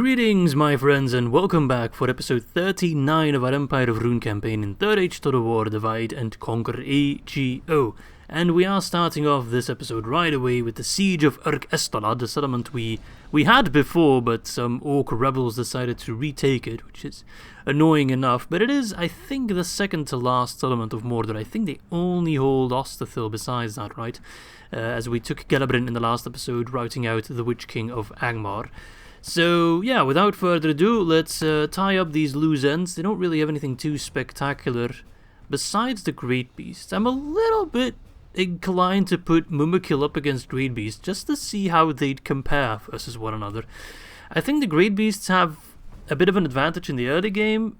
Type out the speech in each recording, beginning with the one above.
Greetings, my friends, and welcome back for episode 39 of our Empire of Rhûn campaign in Third Age Total War Divide and Conquer AGO. And we are starting off this episode right away with the siege of Yrch Estolad, a settlement we had before, but some orc rebels decided to retake it, which is annoying enough. But it is, I think, the second to last settlement of Mordor. I think they only hold Osterthil besides that, right? As we took Gelabrin in the last episode, routing out the Witch King of Angmar. So, yeah, without further ado, let's tie up these loose ends. They don't really have anything too spectacular besides the Great Beasts. I'm a little bit inclined to put Mumakil up against Great Beasts just to see how they'd compare versus one another. I think the Great Beasts have a bit of an advantage in the early game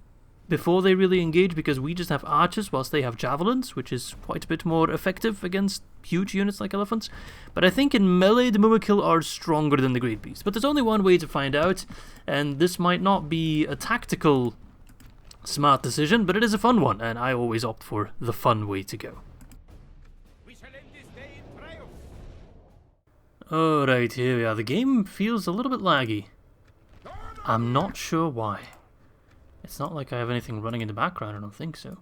before they really engage, because we just have archers whilst they have javelins, which is quite a bit more effective against huge units like elephants. But I think in melee the Mumakil are stronger than the Great Beasts. But there's only one way to find out, and this might not be a tactical smart decision, but it is a fun one, and I always opt for the fun way to go. Alright, here we are. The game feels a little bit laggy. I'm not sure why. It's not like I have anything running in the background, I don't think so.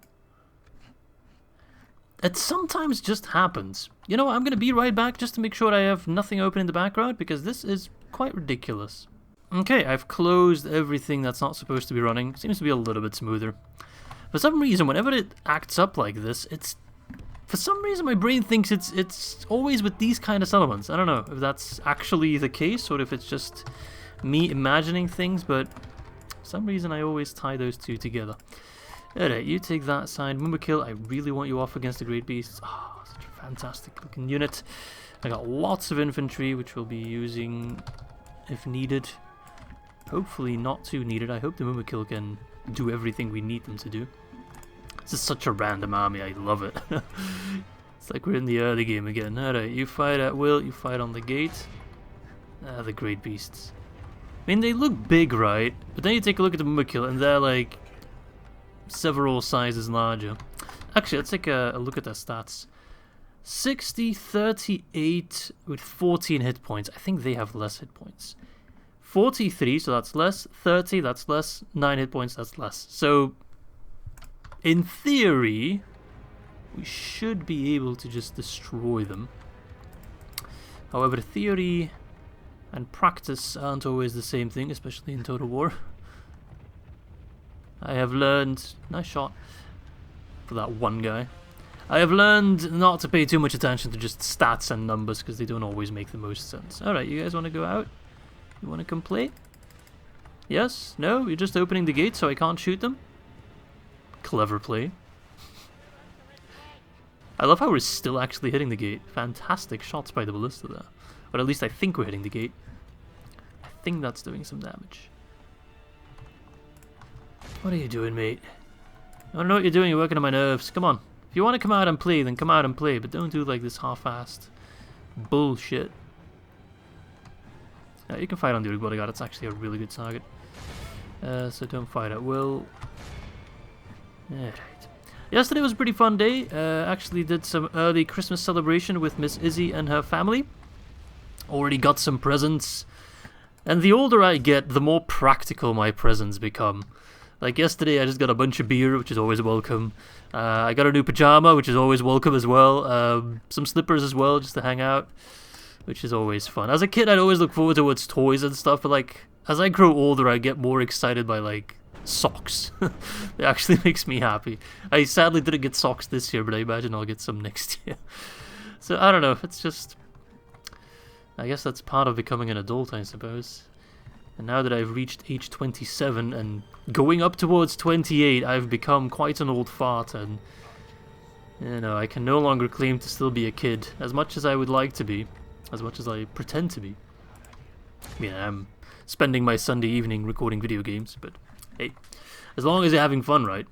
It sometimes just happens. You know what, I'm going to be right back just to make sure I have nothing open in the background, because this is quite ridiculous. Okay, I've closed everything that's not supposed to be running. Seems to be a little bit smoother. For some reason, whenever it acts up like this, for some reason my brain thinks it's always with these kind of settlements. I don't know if that's actually the case or if it's just me imagining things, but for some reason I always tie those two together. Alright, you take that side. Mumakil, I really want you off against the Great Beasts. Oh, such a fantastic looking unit. I got lots of infantry, which we'll be using if needed. Hopefully not too needed. I hope the Mumakil can do everything we need them to do. This is such a random army, I love it. It's like we're in the early game again. Alright, you fight at will, you fight on the gate. The Great Beasts. I mean, they look big, right? But then you take a look at the Mumakil and they're like several sizes larger. Actually, let's take a look at their stats. 60, 38 with 14 hit points. I think they have less hit points. 43, so that's less. 30, that's less. 9 hit points, that's less. So, in theory, we should be able to just destroy them. However, theory and practice aren't always the same thing, especially in Total War. I have learned... Nice shot for that one guy. I have learned not to pay too much attention to just stats and numbers, because they don't always make the most sense. Alright, you guys want to go out? You want to come play? Yes? No? You're just opening the gate so I can't shoot them? Clever play. I love how we're still actually hitting the gate. Fantastic shots by the ballista there. Or at least I think we're hitting the gate. I think that's doing some damage. What are you doing, mate? I don't know what you're doing, you're working on my nerves. Come on. If you want to come out and play, then come out and play, but don't do like this half-assed bullshit. You can fight on the Yrch bodyguard, it's actually a really good target. So don't fight at will. Alright. Yesterday was a pretty fun day. Actually did some early Christmas celebration with Miss Izzy and her family. Already got some presents. And the older I get, the more practical my presents become. Like yesterday I just got a bunch of beer, which is always welcome. I got a new pajama, which is always welcome as well. Some slippers as well, just to hang out, which is always fun. As a kid I'd always look forward towards toys and stuff, but like as I grow older I get more excited by like socks. It actually makes me happy. I sadly didn't get socks this year, but I imagine I'll get some next year. So I don't know, it's just... I guess that's part of becoming an adult, I suppose. And now that I've reached age 27 and going up towards 28, I've become quite an old fart, and you know, I can no longer claim to still be a kid, as much as I would like to be, as much as I pretend to be. I mean, I'm spending my Sunday evening recording video games, but hey, as long as you're having fun, right?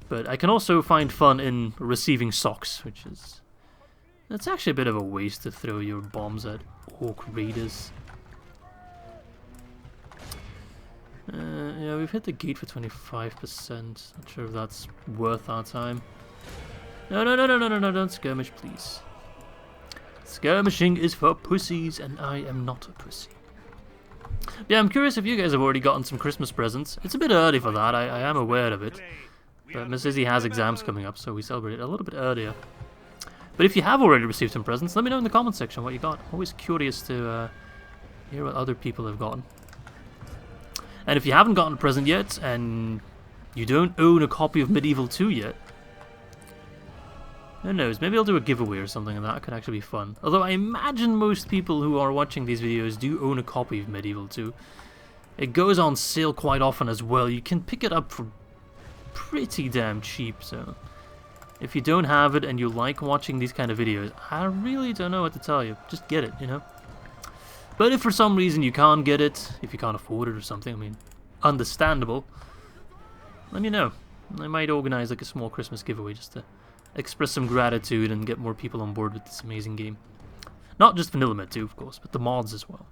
But I can also find fun in receiving socks, which is... It's actually a bit of a waste to throw your bombs at orc raiders. Yeah, we've hit the gate for 25%. Not sure if that's worth our time. No, don't skirmish, please. Skirmishing is for pussies, and I am not a pussy. Yeah, I'm curious if you guys have already gotten some Christmas presents. It's a bit early for that, I am aware of it. But Miss Izzy has exams coming up, so we celebrate a little bit earlier. But if you have already received some presents, let me know in the comment section what you got. Always curious to hear what other people have gotten. And if you haven't gotten a present yet, and you don't own a copy of Medieval 2 yet, who knows, maybe I'll do a giveaway or something, and that could actually be fun. Although I imagine most people who are watching these videos do own a copy of Medieval 2. It goes on sale quite often as well. You can pick it up for pretty damn cheap, so if you don't have it and you like watching these kind of videos, I really don't know what to tell you. Just get it, you know? But if for some reason you can't get it, if you can't afford it or something, I mean, understandable, let me know. I might organize like a small Christmas giveaway just to express some gratitude and get more people on board with this amazing game. Not just Vanilla Med 2, of course, but the mods as well.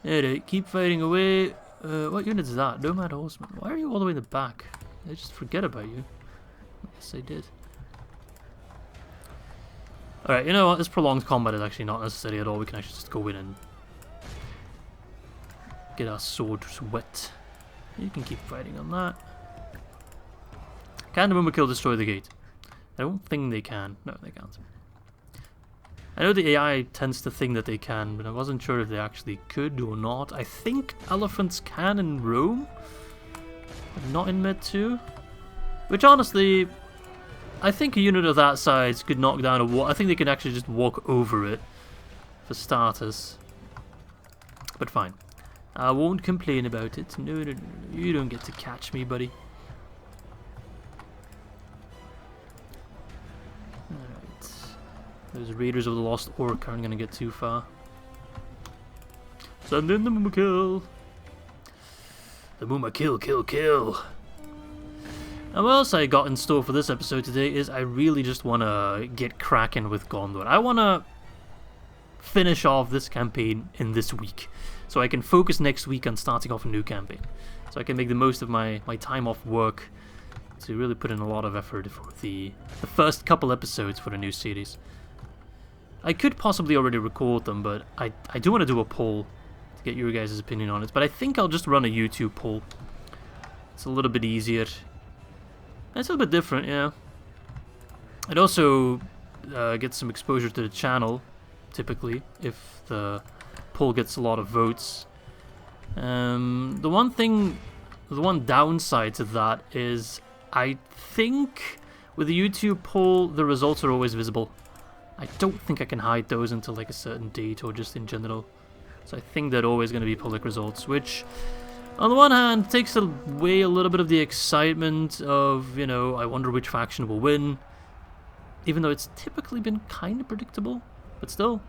Alright, keep fighting away. What unit is that? Nomad Horseman. Why are you all the way in the back? Did I just forget about you? Yes, I did. Alright, you know what? This prolonged combat is actually not necessary at all. We can actually just go in and get our swords wet. You can keep fighting on that. Can the Mumakil destroy the gate? I don't think they can. No, they can't. I know the AI tends to think that they can, but I wasn't sure if they actually could or not. I think elephants can in Rome, but not in Med 2. Which honestly, I think a unit of that size could knock down a wall. I think they can actually just walk over it, for starters. But fine. I won't complain about it. No, no, no, no. You don't get to catch me, buddy. Alright. Those Raiders of the Lost Orc aren't going to get too far. Send in the Mumakil. The Mumakil, kill, kill. And what else I got in store for this episode today is I really just want to get cracking with Gondor. I want to finish off this campaign in this week, so I can focus next week on starting off a new campaign. So I can make the most of my time off work to really put in a lot of effort for the first couple episodes for the new series. I could possibly already record them, but I do want to do a poll to get your guys' opinion on it. But I think I'll just run a YouTube poll. It's a little bit easier. It's a little bit different, yeah. It also gets some exposure to the channel, typically, if the poll gets a lot of votes. The one downside to that is I think with the YouTube poll, the results are always visible. I don't think I can hide those until like a certain date or just in general. So I think they're always going to be public results, which on the one hand takes away a little bit of the excitement of, you know, I wonder which faction will win. Even though it's typically been kind of predictable, but still.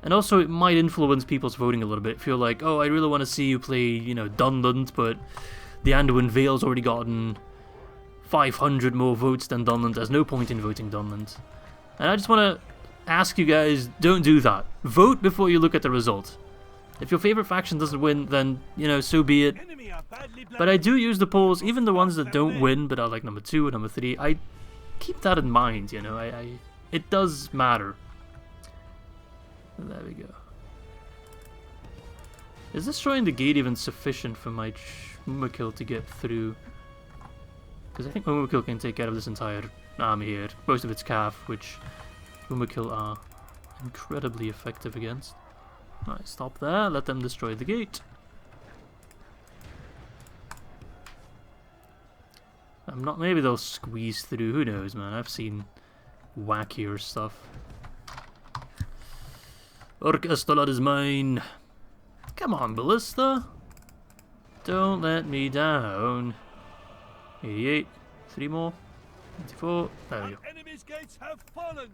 And also it might influence people's voting a little bit. If you're like, oh, I really want to see you play, you know, Dunland, but the Anduin Vale's already gotten 500 more votes than Dunland, there's no point in voting Dunland. And I just want to ask you guys, don't do that. Vote before you look at the result. If your favorite faction doesn't win, then, you know, so be it. But I do use the polls, even the ones that don't win, but are like number 2 or number 3. I keep that in mind, you know. It does matter. There we go. Is destroying the gate even sufficient for my Mumakil to get through? Because I think Mumakil can take care of this entire army here. Most of its calf, which Mumakil are incredibly effective against. Alright, stop there. Let them destroy the gate. Maybe they'll squeeze through. Who knows, man? I've seen wackier stuff. Estolad is mine. Come on, Ballista. Don't let me down. 88. 3 more. 94. There we go. Enemy's gates have fallen.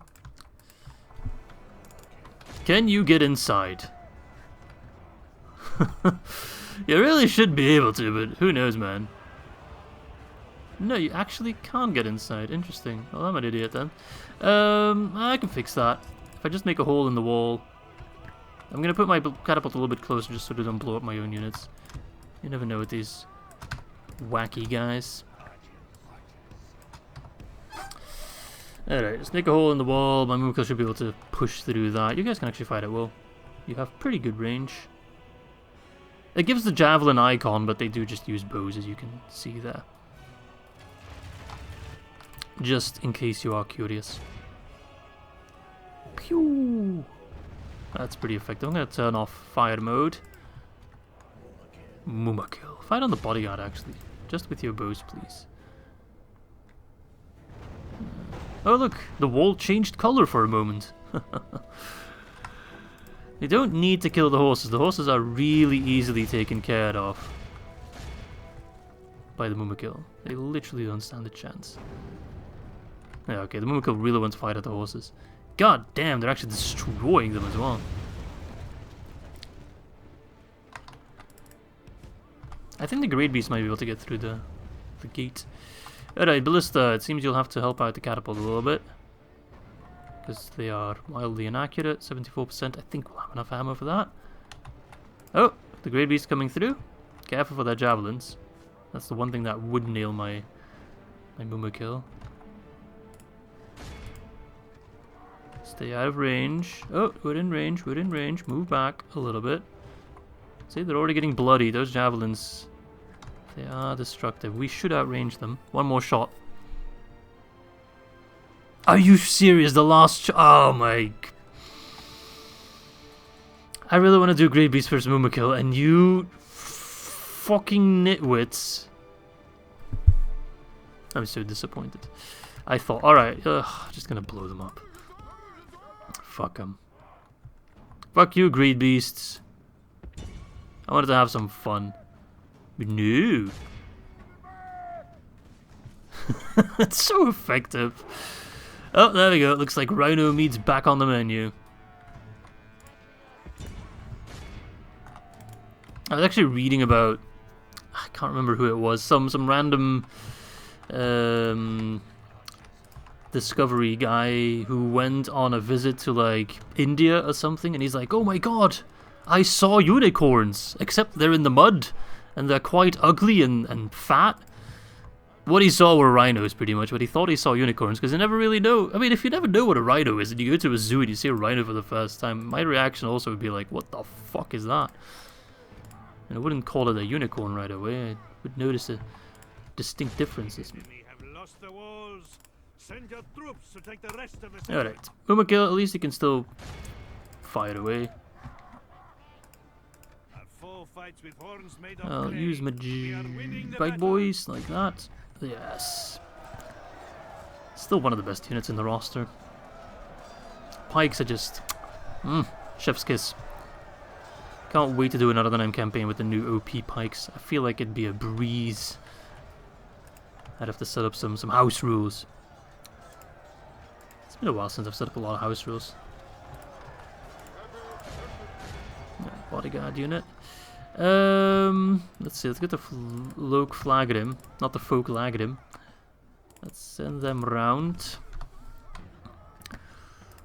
Can you get inside? You really should be able to, but who knows, man. No, you actually can't get inside. Interesting. Well, I'm an idiot then. I can fix that. If I just make a hole in the wall. I'm gonna put my catapult a little bit closer just so they don't blow up my own units. You never know with these wacky guys. Alright, just make a hole in the wall. My Mumakil should be able to push through that. You guys can actually fight at will. You have pretty good range. It gives the javelin icon, but they do just use bows, as you can see there. Just in case you are curious. Pew! That's pretty effective. I'm going to turn off fire mode. Mumakil. Fight on the bodyguard, actually. Just with your bows, please. Oh, look! The wall changed color for a moment. You don't need to kill the horses. The horses are really easily taken care of by the Mumakil. They literally don't stand a chance. Yeah, okay, the Mumakil really wants to fight at the horses. God damn, they're actually destroying them as well. I think the Great Beast might be able to get through the gate. Alright, Ballista, it seems you'll have to help out the catapult a little bit. Because they are wildly inaccurate, 74%. I think we'll have enough ammo for that. Oh, the Great Beast coming through. Careful for their javelins. That's the one thing that would nail my Mumakil. Stay out of range. Oh, we're in range, we're in range. Move back a little bit. See, they're already getting bloody. Those javelins, they are destructive. We should outrange them. One more shot. Are you serious? The last shot? Oh my... I really want to do Great Beast versus Mumakil, and you fucking nitwits. I'm so disappointed. I thought, alright, just gonna blow them up. Fuck them. Fuck you, Great Beasts. I wanted to have some fun. But no. It's so effective. Oh, there we go. It looks like Rhino meat's back on the menu. I was actually reading about... I can't remember who it was. Some random... Discovery guy who went on a visit to like India or something, and he's like, oh my god, I saw unicorns, except they're in the mud and they're quite ugly and fat. What he saw were rhinos, pretty much, but he thought he saw unicorns because you never really know. I mean, if you never know what a rhino is and you go to a zoo and you see a rhino for the first time, my reaction also would be like, what the fuck is that? And I wouldn't call it a unicorn right away. I would notice the distinct differences. Alright, Mumakil, at least he can still fire away. I'll use my bike boys like that. Yes. Still one of the best units in the roster. Pikes are just... chef's kiss. Can't wait to do an Ar-Adûnâim campaign with the new OP pikes. I feel like it'd be a breeze. I'd have to set up some house rules. It's been a while since I've set up a lot of house rules. Yeah, bodyguard unit. Let's see, let's get the Folk Flagrim, not the Folk Lagrim. Let's send them round.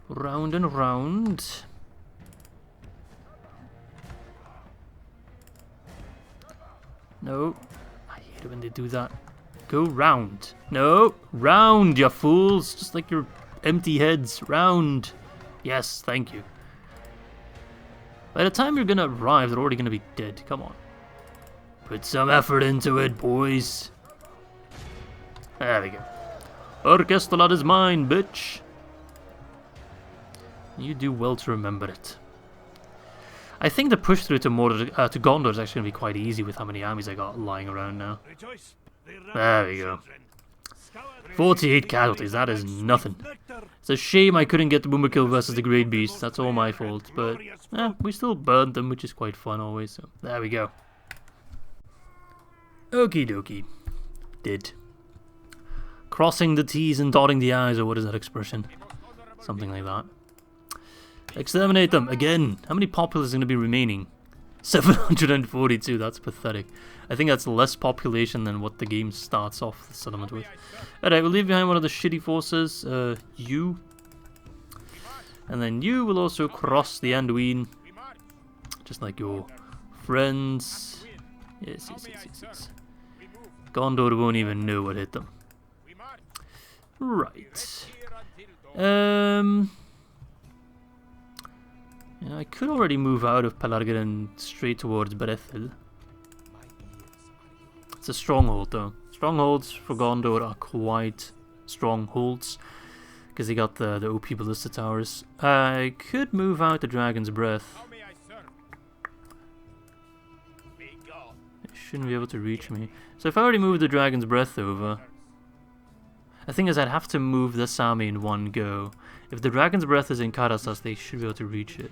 Round and round. No, I hate it when they do that. Go round. No, round, you fools. Just like your empty heads. Round. Yes, thank you. By the time you're gonna arrive, they're already gonna be dead. Come on. Put some effort into it, boys. There we go. Estolad is mine, bitch. You do well to remember it. I think the push through to Gondor is actually gonna be quite easy with how many armies I got lying around now. There we go. 48 casualties, that is nothing. It's a shame I couldn't get the Mumakil versus the Great Beast, that's all my fault, but we still burned them, which is quite fun always, so there we go. Okie dokie. Did. Crossing the T's and dotting the I's, or what is that expression? Something like that. Exterminate them, again. How many populace is going to be remaining? 742, that's pathetic. I think that's less population than what the game starts off the settlement with. Alright, we'll leave behind one of the shitty forces, you. And then you will also cross the Anduin. Just like your friends. Yes. Gondor won't even know what hit them. Right. Yeah, I could already move out of Pelargir and straight towards Brethil. It's a stronghold though. Strongholds for Gondor are quite strongholds because they got the OP ballista towers. I could move out the Dragon's Breath. It shouldn't be able to reach me. So if I already moved the Dragon's Breath over, the thing is I'd have to move this army in one go. If the Dragon's Breath is in Karasas, they should be able to reach it.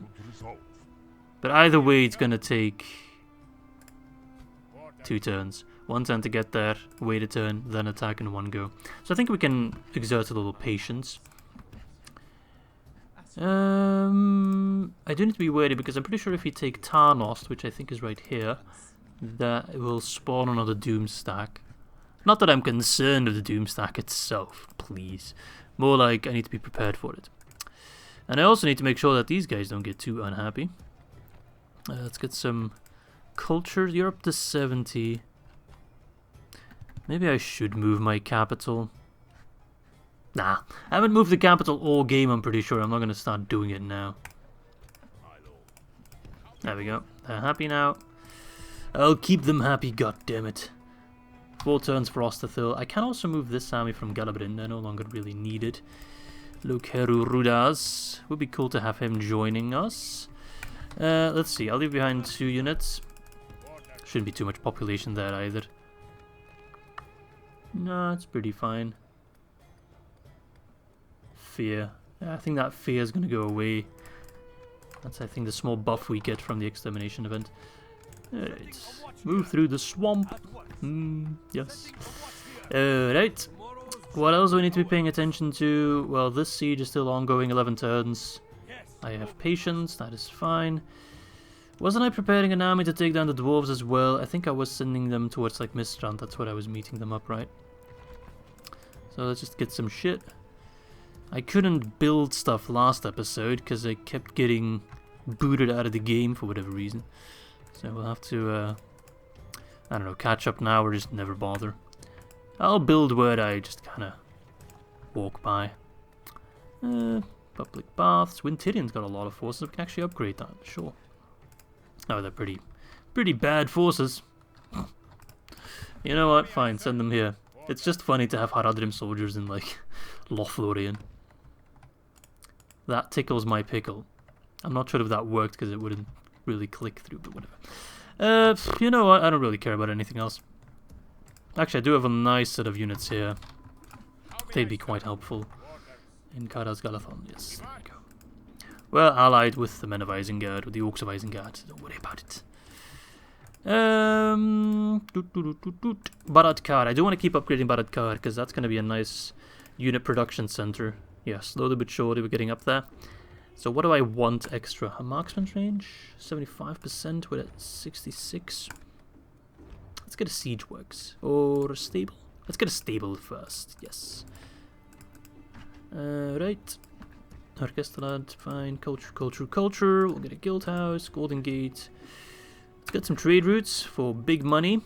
But either way, it's gonna take 2 turns. 1 turn to get there, wait a turn, then attack in one go. So I think we can exert a little patience. I do need to be wary because I'm pretty sure if you take Tarnost, which I think is right here, that will spawn another Doom stack. Not that I'm concerned with the Doom stack itself, please. More like I need to be prepared for it. And I also need to make sure that these guys don't get too unhappy. Let's get some culture. You're up to 70. Maybe I should move my capital. Nah, I haven't moved the capital all game, I'm pretty sure. I'm not going to start doing it now. There we go. They're happy now. I'll keep them happy, goddammit. 4 turns for Osterthil. I can also move this army from Galabrin. They're no longer really needed. Lokeru Rudas. Would be cool to have him joining us. Let's see. I'll leave behind 2 units. Shouldn't be too much population there either. No, it's pretty fine. Fear. Yeah, I think that fear is going to go away. That's, I think, the small buff we get from the extermination event. Alright. Move through the swamp. Yes. Alright. What else do we need to be paying attention to? Well, this siege is still ongoing, 11 turns. I have patience, that is fine. Wasn't I preparing an army to take down the dwarves as well? I think I was sending them towards like Mistrand, that's where I was meeting them up, right? So let's just get some shit. I couldn't build stuff last episode because I kept getting booted out of the game for whatever reason. So we'll have to, I don't know, catch up now or just never bother. I'll build where I just kind of walk by. Public baths. Wintirian's got a lot of forces. We can actually upgrade that, sure. Oh, they're pretty bad forces. You know what? Fine, send them here. It's just funny to have Har-Adûnâim soldiers in, like, Lothlorien. That tickles my pickle. I'm not sure if that worked because it wouldn't really click through, but whatever. You know what? I don't really care about anything else. Actually, I do have a nice set of units here. They'd be quite helpful in Karaz Galathon. Yes, there we go. Well, allied with the men of Isengard, with the orcs of Isengard. Don't worry about it. Baradkar. I do want to keep upgrading Baradkar because that's going to be a nice unit production center. Yeah, slowly but surely we're getting up there. So what do I want extra? A marksman's range? 75%, we're at 66. Let's get a siege works. Or a stable. Let's get a stable first, yes. Right. Estolad, fine. Culture. We'll get a guild house, Golden Gate. Let's get some trade routes for big money.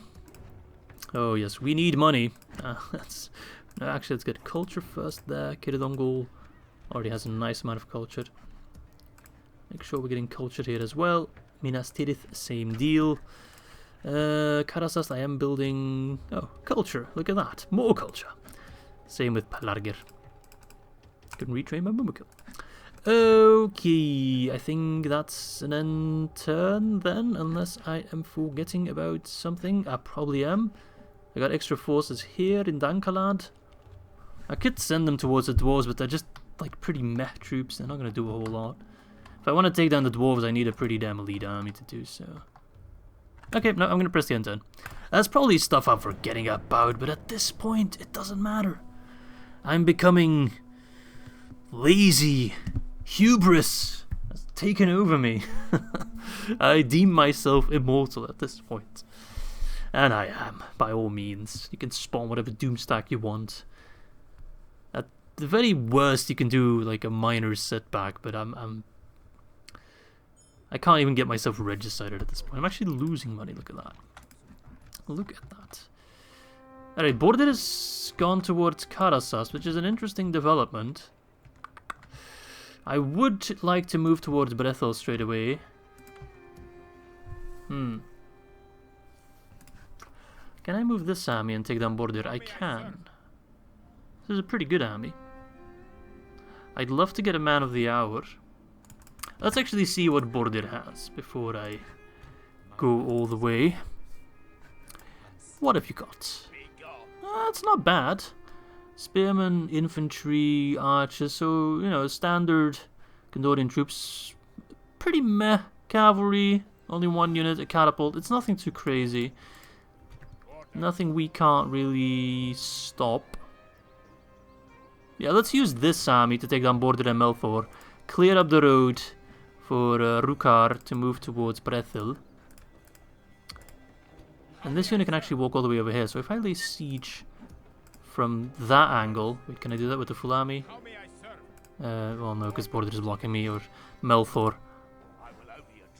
Oh yes, we need money. Actually, let's get culture first there. Kiridongol already has a nice amount of culture. Make sure we're getting culture here as well. Minas Tirith, same deal. Karasas, I am building... Oh, culture. Look at that. More culture. Same with Pelargir. Can retrain my Mumukil. Okay, I think that's an end turn then, unless I am forgetting about something. I probably am. I got extra forces here in Dankalad. I could send them towards the dwarves, but they're just like pretty meh troops. They're not going to do a whole lot. If I want to take down the dwarves, I need a pretty damn elite army to do so. Okay, no, I'm going to press the end turn. That's probably stuff I'm forgetting about, but at this point, it doesn't matter. I'm becoming lazy. Hubris has taken over me. I deem myself immortal at this point. And I am, by all means. You can spawn whatever doom stack you want. At the very worst, you can do like a minor setback, but I can't even get myself registered at this point. I'm actually losing money, look at that. Look at that. Alright, Border has gone towards Karasas, which is an interesting development. I would like to move towards Brethil straight away. Can I move this army and take down Bordir? I can. This is a pretty good army. I'd love to get a Man of the Hour. Let's actually see what Bordir has before I go all the way. What have you got? That's not bad. Spearmen, infantry, archers, so, you know, standard Gondorian troops. Pretty meh. Cavalry, only 1 unit, a catapult. It's nothing too crazy. Nothing we can't really stop. Yeah, let's use this army to take down Bordir and Melthor. Clear up the road for Rukar to move towards Brethil. And this unit can actually walk all the way over here, so if I lay siege from that angle... Wait, can I do that with the full army? Well, no, because Bordir is blocking me, or Melthor.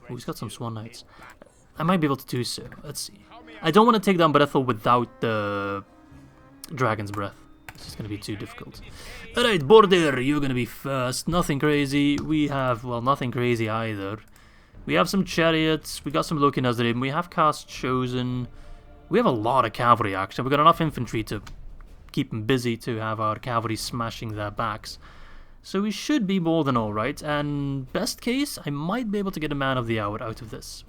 Oh, he's got some Swan Knights. I might be able to do so. Let's see. I don't want to take down Brethil without the Dragon's Breath. This is going to be too difficult. Alright, Bordir, you're going to be first. Nothing crazy. We have, well, nothing crazy either. We have some chariots. We got some Loki Nazgûl. We have Cast Chosen. We have a lot of cavalry, actually. We've got enough infantry to keep them busy to have our cavalry smashing their backs. So we should be more than alright. And best case, I might be able to get a Man of the Hour out of this.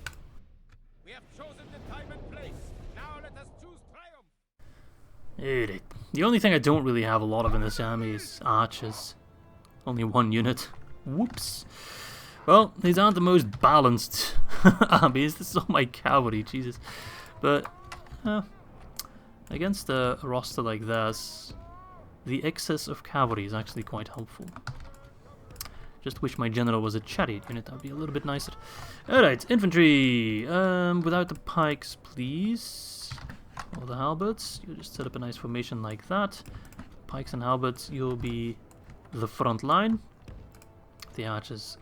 We have chosen the time and place. Now let us choose triumph. Alright. The only thing I don't really have a lot of in this army is archers. Only 1 unit. Whoops. Well, these aren't the most balanced armies. This is all my cavalry, Jesus. But, against a roster like this, the excess of cavalry is actually quite helpful. Just wish my general was a chariot unit, that would be a little bit nicer. Alright, infantry! Without the pikes, please. Or the halberds. You just set up a nice formation like that. Pikes and halberds, you'll be the front line. The archers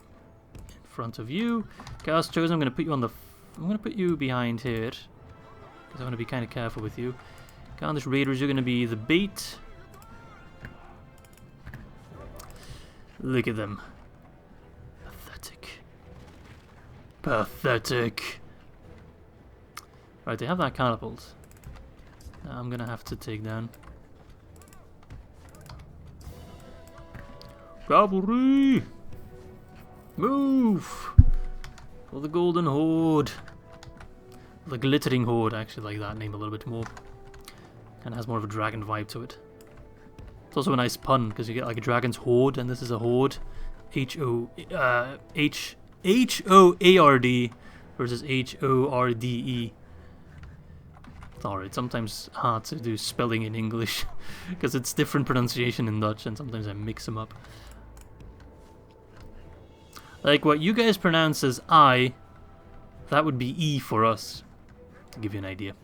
in front of you. Cast Chosen, I'm going to put you on the... I'm going to put you behind here. Because I want to be kind of careful with you. Gaulish Raiders, you're going to be the bait. Look at them. Pathetic. Pathetic. Right, they have that catapult. I'm gonna have to take down. Cavalry! Move! For the Golden Horde. The Glittering Horde, I actually like that name a little bit more. And it has more of a dragon vibe to it. It's also a nice pun, because you get like a dragon's horde, and this is a horde. H-O-A-R-D versus H-O-R-D-E. Alright, sometimes hard to do spelling in English, because it's different pronunciation in Dutch, and sometimes I mix them up. Like what you guys pronounce as I, that would be E for us, to give you an idea.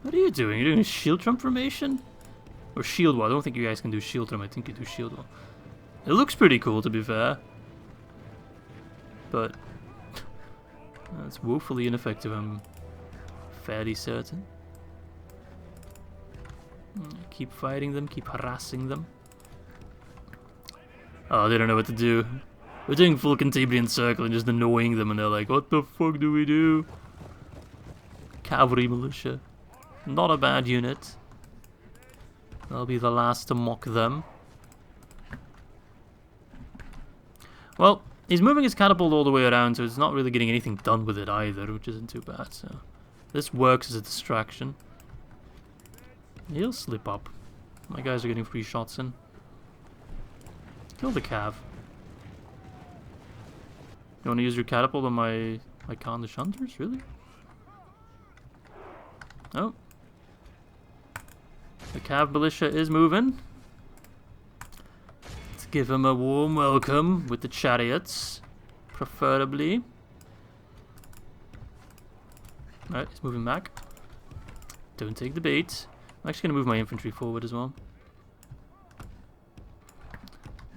What are you doing? You're doing a shield drum formation? Or shield wall? I don't think you guys can do shield drum, I think you do shield wall. It looks pretty cool, to be fair. But it's woefully ineffective, I'm fairly certain. Keep fighting them, keep harassing them. Oh, they don't know what to do. We're doing full Cantabrian circle and just annoying them, and they're like, what the fuck do we do? Cavalry militia. Not a bad unit. I'll be the last to mock them. Well, he's moving his catapult all the way around, so it's not really getting anything done with it either, which isn't too bad. So this works as a distraction. He'll slip up. My guys are getting free shots in. Kill the cav. You want to use your catapult on my Khandish hunters? Really? Oh. The cav militia is moving. Let's give him a warm welcome with the chariots, preferably. Alright, he's moving back. Don't take the bait. I'm actually going to move my infantry forward as well.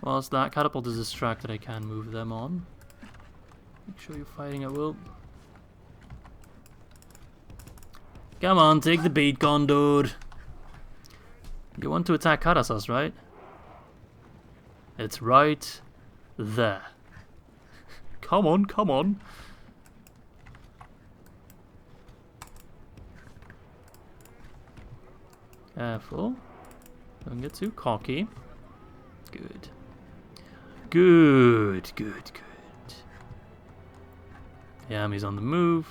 Whilst that catapult is distracted, I can move them on. Make sure you're fighting at will. Come on, take the bait, Gondor. You want to attack Karasas, right? It's right. There. Come on, come on. Careful. Don't get too cocky. Good. Good, good, good. Yeah, he's on the move.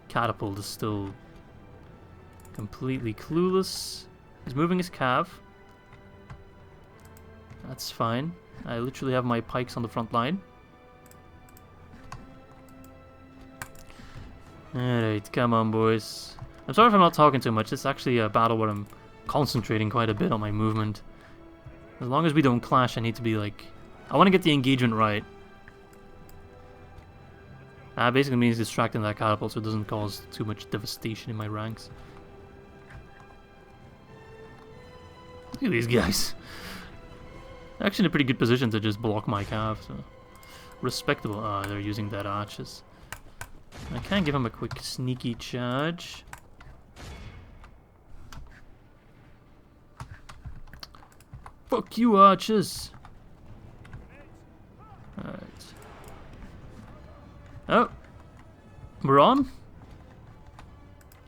Catapult is still completely clueless. He's moving his cav. That's fine. I literally have my pikes on the front line. Alright, come on, boys. I'm sorry if I'm not talking too much. It's actually a battle where I'm concentrating quite a bit on my movement. As long as we don't clash, I need to be like... I want to get the engagement right. Basically means distracting that catapult so it doesn't cause too much devastation in my ranks. Look at these guys. They're actually in a pretty good position to just block my cav, so... Respectable. Ah, they're using dead archers. I can give him a quick sneaky charge. Fuck you, archers! Alright. Oh! We're on?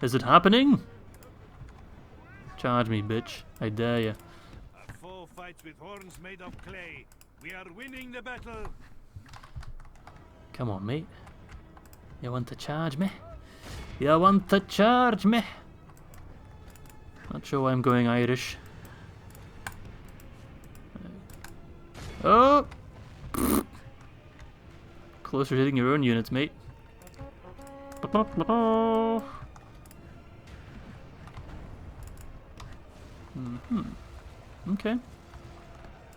Is it happening? Charge me, bitch. I dare you. A foe fights with horns made of clay. We are winning the battle. Come on, mate. You want to charge me? You want to charge me? Not sure why I'm going Irish. Oh! Closer hitting your own units, mate. Okay.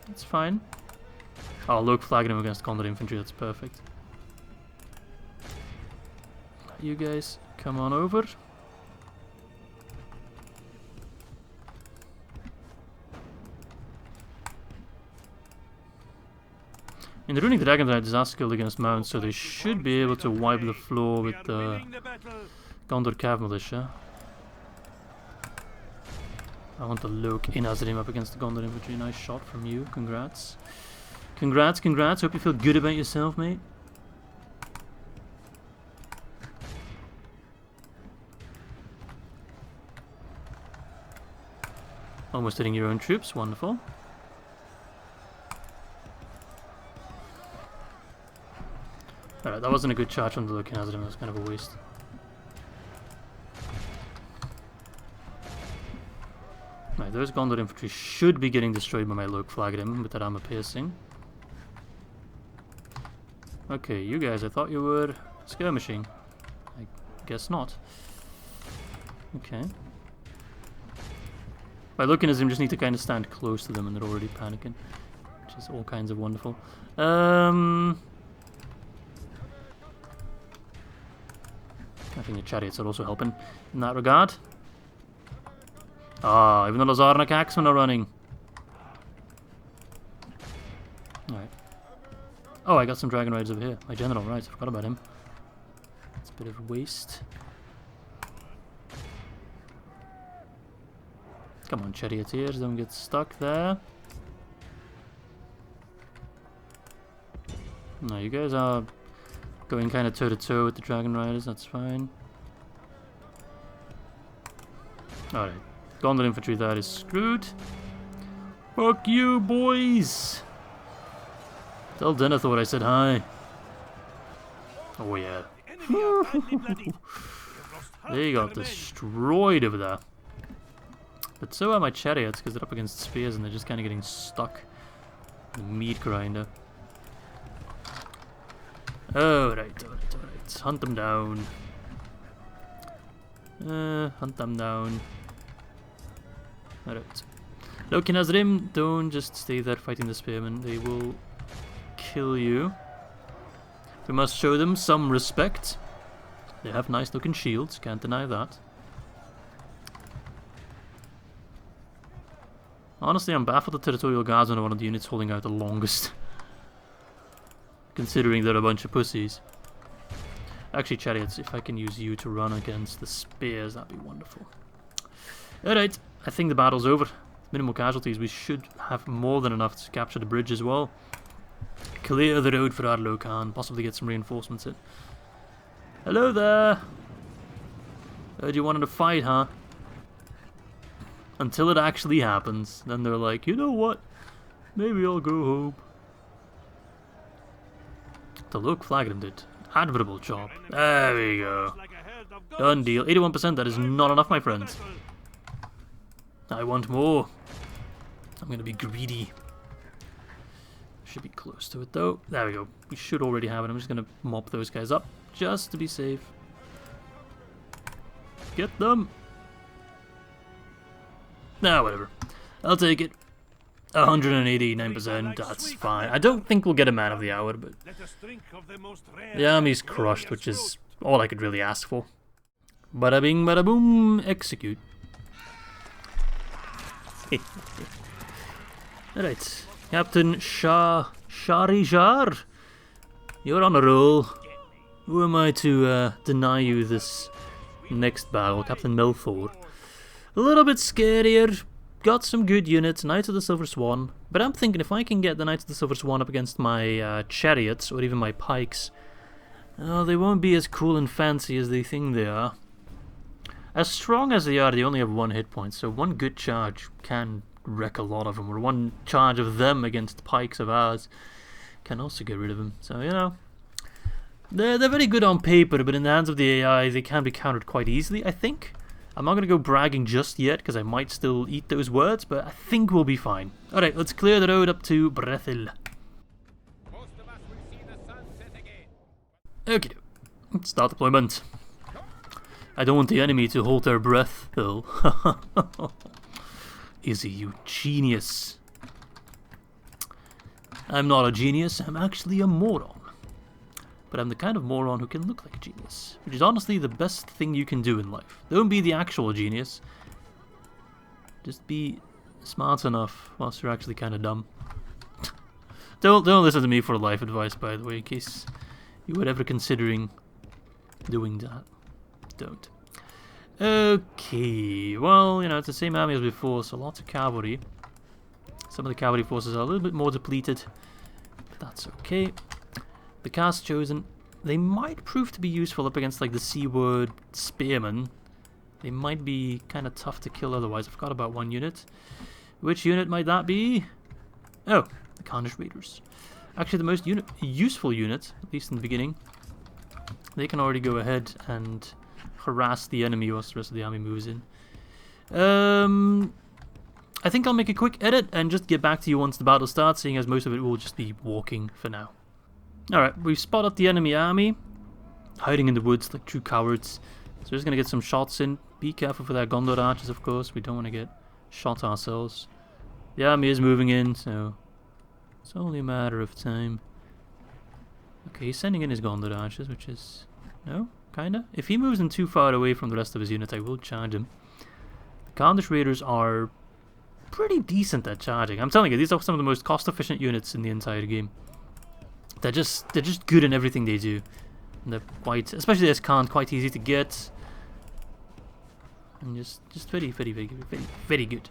That's fine. Oh, look, flagging him against Gondor infantry, that's perfect. You guys, come on over. In the Runic Dragon Knight is skilled against mounts, so they should be able to wipe the floor with the Gondor Cav Militia. I want to look in Azrim up against the Gondor infantry. Nice shot from you. Congrats. Congrats, congrats. Hope you feel good about yourself, mate. Almost hitting your own troops. Wonderful. Alright, that wasn't a good charge from the Loki Nazgûl. It was kind of a waste. Right, those Gondor infantry should be getting destroyed by my Loke Flagrim with that armor piercing. Okay, you guys, I thought you were skirmishing. I guess not. Okay. By looking at them, just need to kind of stand close to them and they're already panicking. Which is all kinds of wonderful. I think the chariots are also helping in that regard. Ah, even the Lossarnach axemen are running. Alright. Oh, I got some dragon riders over here. My general, right, I forgot about him. It's a bit of a waste. Come on, charioteers, don't get stuck there. No, you guys are going kind of toe-to-toe with the dragon riders, that's fine. Alright. Gondor infantry, that is screwed. Fuck you, boys! Tell Denna thought I said hi. Oh yeah. They got destroyed over there. But so are my chariots, because they're up against spears and they're just kind of getting stuck. The meat grinder. Alright, alright, alright. Hunt them down. Hunt them down. Alright. Loki Nazrim, don't just stay there fighting the spearmen. They will kill you. We must show them some respect. They have nice looking shields, can't deny that. Honestly, I'm baffled the Territorial Guardsmen are one of the units holding out the longest. Considering they're a bunch of pussies. Actually, chariots, if I can use you to run against the spears, that'd be wonderful. Alright, I think the battle's over. Minimal casualties, we should have more than enough to capture the bridge as well. Clear the road for Ar-Adûnâim, possibly get some reinforcements in. Hello there! Heard you wanted to fight, huh? Until it actually happens, then they're like, you know what? Maybe I'll go home. The Loke Flagrim did. Admirable job. There we go. Done deal. 81%, that is not enough, my friends. I want more. I'm gonna be greedy. Should be close to it though. There we go. We should already have it. I'm just gonna mop those guys up just to be safe. Get them. Nah, whatever. I'll take it. 189%, that's fine. I don't think we'll get a man of the hour, but the army's crushed, which is all I could really ask for. Bada bing, bada boom, execute. Alright, Captain Sharijar, you're on a roll. Who am I to deny you this next battle? Captain Melthor. A little bit scarier. Got some good units, Knights of the Silver Swan, but I'm thinking if I can get the Knights of the Silver Swan up against my chariots, or even my pikes, they won't be as cool and fancy as they think they are. As strong as they are, they only have 1 hit point, so one good charge can wreck a lot of them, or one charge of them against pikes of ours can also get rid of them. So, you know, they're very good on paper, but in the hands of the AI, they can be countered quite easily, I think. I'm not going to go bragging just yet, because I might still eat those words, but I think we'll be fine. Alright, let's clear the road up to Brethil. Okay, let's start deployment. I don't want the enemy to hold their breath, though. Izzy, you genius. I'm not a genius, I'm actually a moron. But I'm the kind of moron who can look like a genius, which is honestly the best thing you can do in life. Don't be the actual genius. Just be smart enough whilst you're actually kind of dumb. Don't listen to me for life advice, by the way, in case you were ever considering doing that. Don't. Okay, well, you know, it's the same army as before, so lots of cavalry. Some of the cavalry forces are a little bit more depleted, but that's okay. The cast chosen, they might prove to be useful up against like the C-word spearmen. They might be kind of tough to kill otherwise. I forgot about one unit. Which unit might that be? Oh, the Carnish Raiders. Actually the most useful unit, at least in the beginning. They can already go ahead and harass the enemy whilst the rest of the army moves in. I think I'll make a quick edit and just get back to you once the battle starts, seeing as most of it will just be walking for now. Alright, we've spotted the enemy army, hiding in the woods like true cowards. So we're just going to get some shots in. Be careful for their Gondor archers, of course. We don't want to get shot ourselves. The army is moving in, so it's only a matter of time. Okay, he's sending in his Gondor archers, which is... no? Kinda? If he moves in too far away from the rest of his unit, I will charge him. The Carnish Raiders are pretty decent at charging. I'm telling you, these are some of the most cost-efficient units in the entire game. They're just good in everything they do. And they're quite, especially this Khan, quite easy to get. And just very good.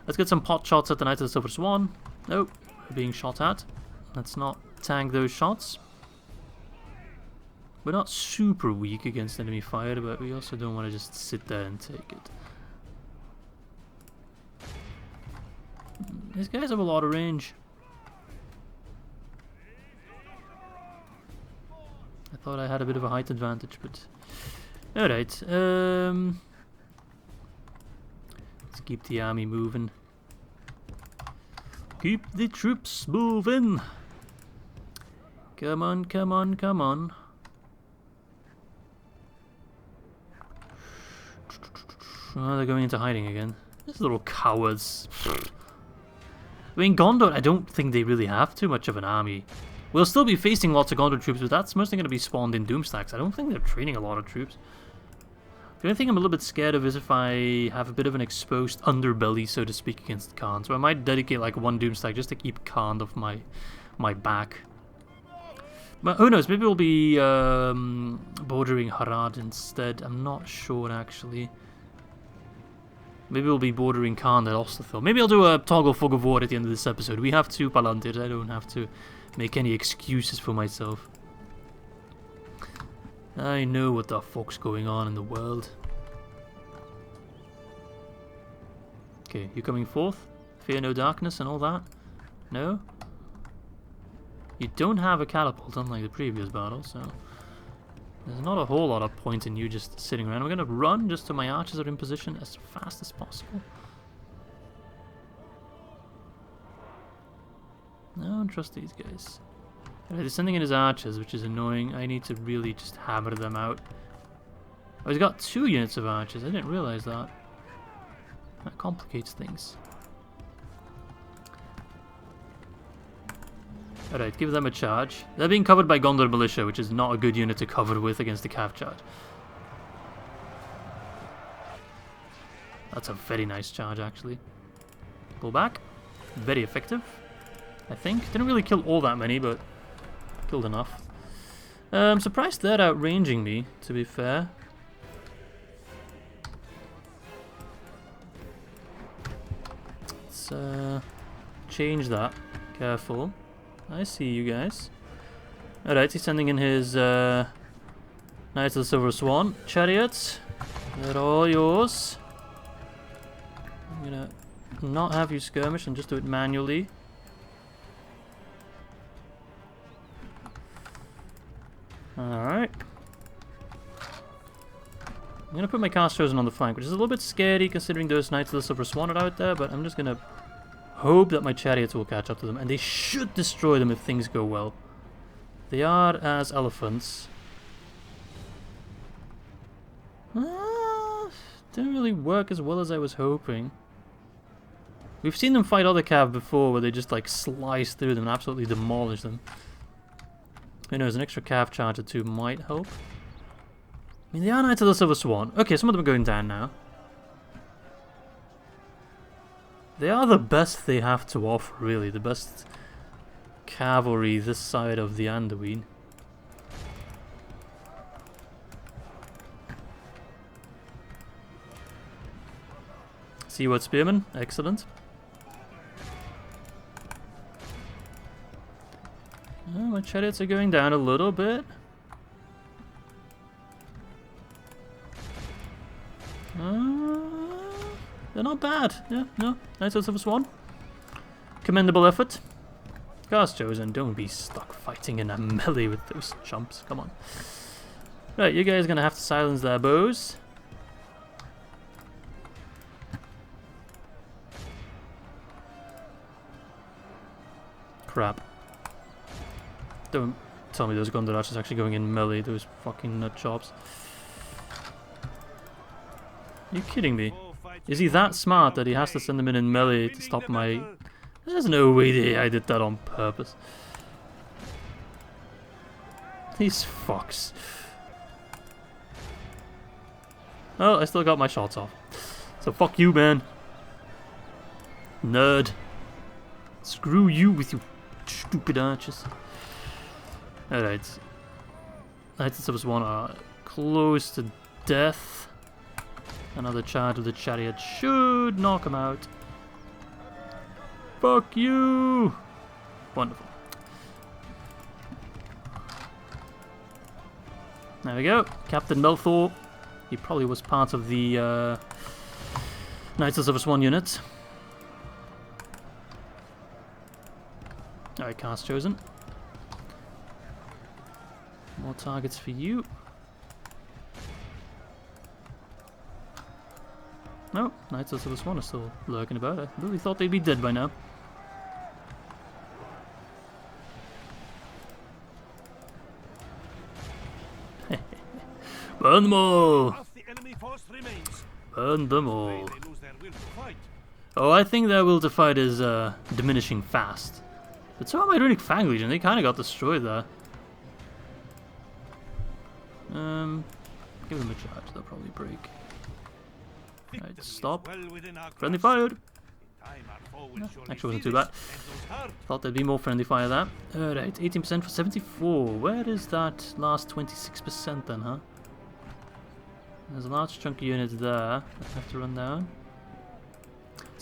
Let's get some pot shots at the Knights of the Silver Swan. Nope, we're being shot at. Let's not tank those shots. We're not super weak against enemy fire, but we also don't want to just sit there and take it. These guys have a lot of range. I thought I had a bit of a height advantage, but... alright, let's keep the army moving. Keep the troops moving! Come on, come on, come on. Oh, they're going into hiding again. These little cowards. I mean, Gondor, I don't think they really have too much of an army. We'll still be facing lots of Gondor troops, but that's mostly going to be spawned in Doomstacks. I don't think they're training a lot of troops. The only thing I'm a little bit scared of is if I have a bit of an exposed underbelly, so to speak, against Khan. So I might dedicate like one Doomstack just to keep Khan off my back. But who knows, maybe we'll be bordering Harad instead. I'm not sure, actually. Maybe we'll be bordering Khan and Osterthal. Maybe I'll do a toggle fog of war at the end of this episode. We have 2 Palantirs. I don't have to make any excuses for myself. I know what the fuck's going on in the world. Okay, you coming forth? Fear no darkness and all that? No? You don't have a catapult, unlike the previous battle, so... There's not a whole lot of point in you just sitting around. We're going to run just so my archers are in position as fast as possible. No, I don't trust these guys. Right, he's sending in his archers, which is annoying. I need to really just hammer them out. Oh, he's got 2 units of archers. I didn't realize that. That complicates things. Alright, give them a charge. They're being covered by Gondor Militia, which is not a good unit to cover with against the cav charge. That's a very nice charge, actually. Pull back. Very effective, I think. Didn't really kill all that many, but killed enough. I'm surprised they're outranging me, to be fair. Let's change that. Careful. I see you guys. Alright, he's sending in his Knights of the Silver Swan chariots. They're all yours. I'm gonna not have you skirmish and just do it manually. Alright. I'm gonna put my cast chosen on the flank, which is a little bit scary considering those Knights of the Silver Swan are out there, but I'm just gonna hope that my chariots will catch up to them, and they should destroy them if things go well. They are as elephants. Didn't really work as well as I was hoping. We've seen them fight other cav before where they just like slice through them and absolutely demolish them. Who knows, an extra cav charge or 2 might help. I mean, they are Knights of the Silver Swan. Okay, some of them are going down now. They are the best they have to offer, really. The best cavalry this side of the Anduin. Seaward Spearmen, excellent. Oh, my chariots are going down a little bit. They're not bad. Yeah, no. Knights of the Silver Swan. Commendable effort. Cast chosen, don't be stuck fighting in a melee with those chumps. Come on. Right, you guys are gonna have to silence their bows. Crap. Don't tell me those Gondor archers actually going in melee, those fucking nut chops. Are you kidding me? Is he that smart that he has to send them in melee to stop my... There's no way I did that on purpose. These fucks. Oh, I still got my shots off. So fuck you, man. Nerd. Screw you with you stupid archers. Alright. Knights of the Silver Swan are close to death. Another charge of the chariot should knock him out. Fuck you! Wonderful. There we go. Captain Melthor. He probably was part of the Knights of the Silver Swan unit. Alright, cast chosen. More targets for you. No, Knights of the Silver Swan are still lurking about. I really thought they'd be dead by now. Burn them all! Burn them all. Oh, I think their will to fight is diminishing fast. But so are my Runic Fang Legion. They kind of got destroyed there. Give them a charge. They'll probably break. Alright, stop. Friendly fire! No, actually wasn't too bad. Thought there'd be more friendly fire there. Alright, 18% for 74. Where is that last 26% then, huh? There's a large chunk of units there. I have to run down.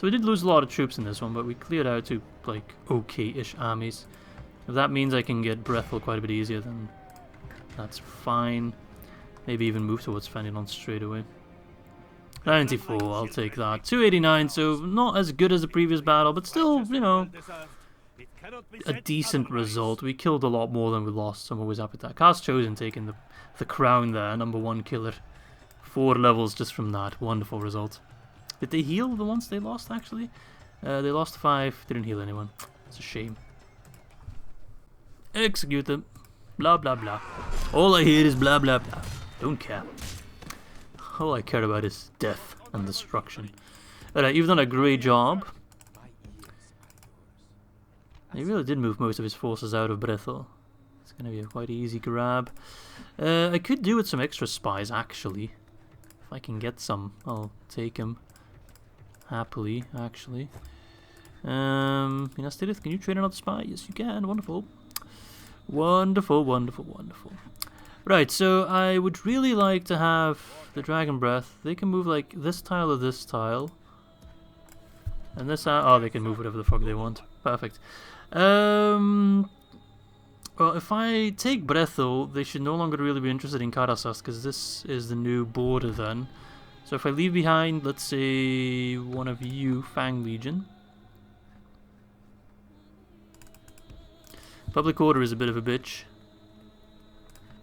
So we did lose a lot of troops in this one, but we cleared out to, like, okay-ish armies. If that means I can get Brethil quite a bit easier, then that's fine. Maybe even move towards Fenelon straight away. 94, I'll take that. 289, so not as good as the previous battle, but still, you know, a decent result. We killed a lot more than we lost, so I'm always happy with that. Cast Chosen taking the crown there, #1 killer. 4 levels just from that. Wonderful result. Did they heal the ones they lost, actually? They lost 5, didn't heal anyone. It's a shame. Execute them. Blah, blah, blah. All I hear is blah, blah, blah. Don't care. All I care about is death and destruction. Alright, you've done a great job. He really did move most of his forces out of Brethil. It's going to be a quite easy grab. I could do with some extra spies, actually. If I can get some, I'll take them. Happily, actually. Minas Tirith, can you train another spy? Yes, you can. Wonderful. Wonderful, wonderful, wonderful. Right, so I would really like to have the Dragon Breath. They can move like this tile or this tile. And this oh, they can move whatever the fuck they want. Perfect. Well, if I take Brethil, they should no longer really be interested in Karasas, because this is the new border then. So if I leave behind, let's say, one of you, Fang Legion. Public Order is a bit of a bitch.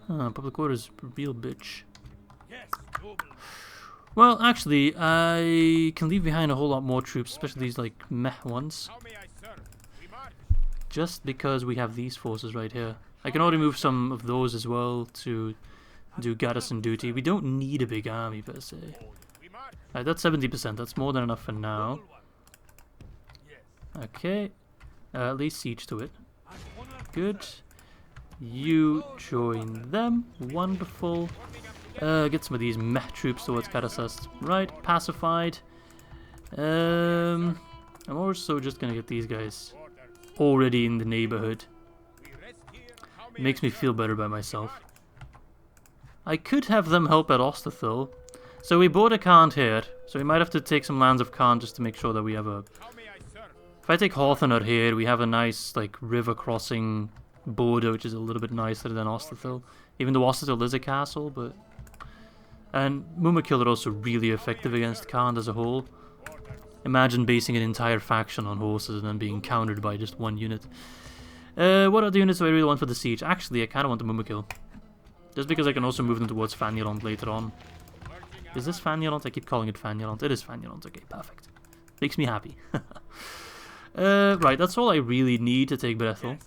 Public Order is a real bitch. Well, actually, I can leave behind a whole lot more troops, especially these, like, meh ones. Just because we have these forces right here. I can already move some of those as well to do garrison duty. We don't need a big army, per se. Alright, that's 70%. That's more than enough for now. Okay. At least siege to it. Good. You join them. Wonderful. Get some of these meh troops towards Karasas. Right, pacified. I'm also just gonna get these guys already in the neighborhood. It makes me feel better by myself. I could have them help at Osterthil. So we bought a Khand here, so we might have to take some lands of Khand just to make sure that we have a... If I take Horthenor here, we have a nice, like, river crossing border, which is a little bit nicer than Osterthil. Even though Osterthil is a castle, but... And Mumakil are also really effective against Khand as a whole. Imagine basing an entire faction on horses and then being countered by just one unit. What other units do I really want for the siege? Actually, I kind of want the Mumakil. Just because I can also move them towards Fanialand later on. Is this Fanialand? I keep calling it Fanialand. It is Fanialand. Okay, perfect. Makes me happy. Right, that's all I really need to take Brethil.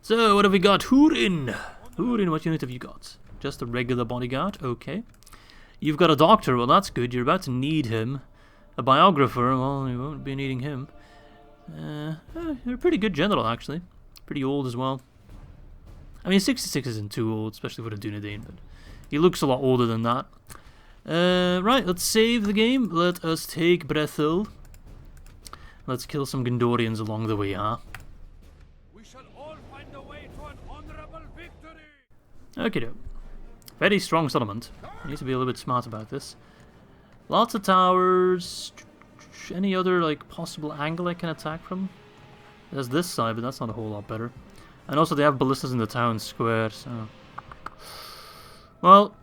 So, what have we got? Hûrin! Hûrin, what unit have you got? Just a regular bodyguard? Okay. You've got a doctor. Well, that's good. You're about to need him. A biographer. Well, you won't be needing him. You're a pretty good general, actually. Pretty old as well. I mean, 66 isn't too old, especially for a Dunedain, but he looks a lot older than that. Right, let's save the game. Let us take Brethil. Let's kill some Gondorians along the way, huh? We shall all find a way to an honorable victory. Okay, very strong settlement. Need to be a little bit smart about this. Lots of towers. Any other like possible angle I can attack from? There's this side, but that's not a whole lot better. And also they have ballistas in the town square, so... Well...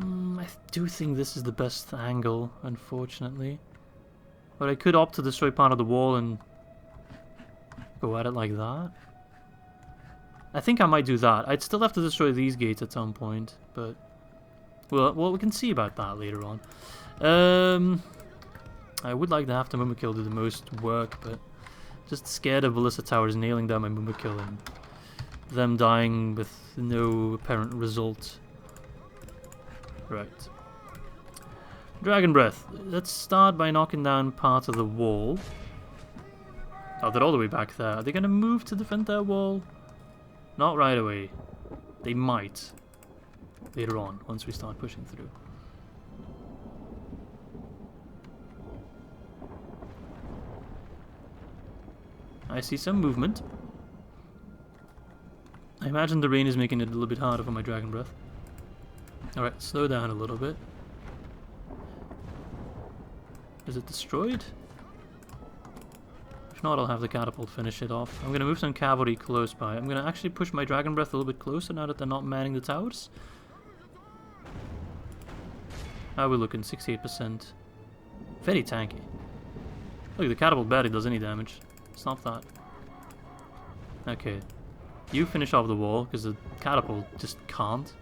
I do think this is the best angle, unfortunately. But I could opt to destroy part of the wall and... go at it like that. I think I might do that. I'd still have to destroy these gates at some point, but... Well, we can see about that later on. I would like to have the Mumakil do the most work, but... Just scared of ballista towers nailing down my Mumakil and them dying with no apparent result. Right. Dragon Breath. Let's start by knocking down part of the wall. Oh, they're all the way back there. Are they going to move to defend their wall? Not right away. They might. Later on, once we start pushing through. I see some movement. I imagine the rain is making it a little bit harder for my Dragon Breath. Alright, slow down a little bit. Is it destroyed? If not, I'll have the catapult finish it off. I'm going to move some cavalry close by. I'm going to actually push my dragon breath a little bit closer now that they're not manning the towers. How are we looking? 68%. Very tanky. Look, the catapult barely does any damage. Stop that. Okay. You finish off the wall, because the catapult just can't.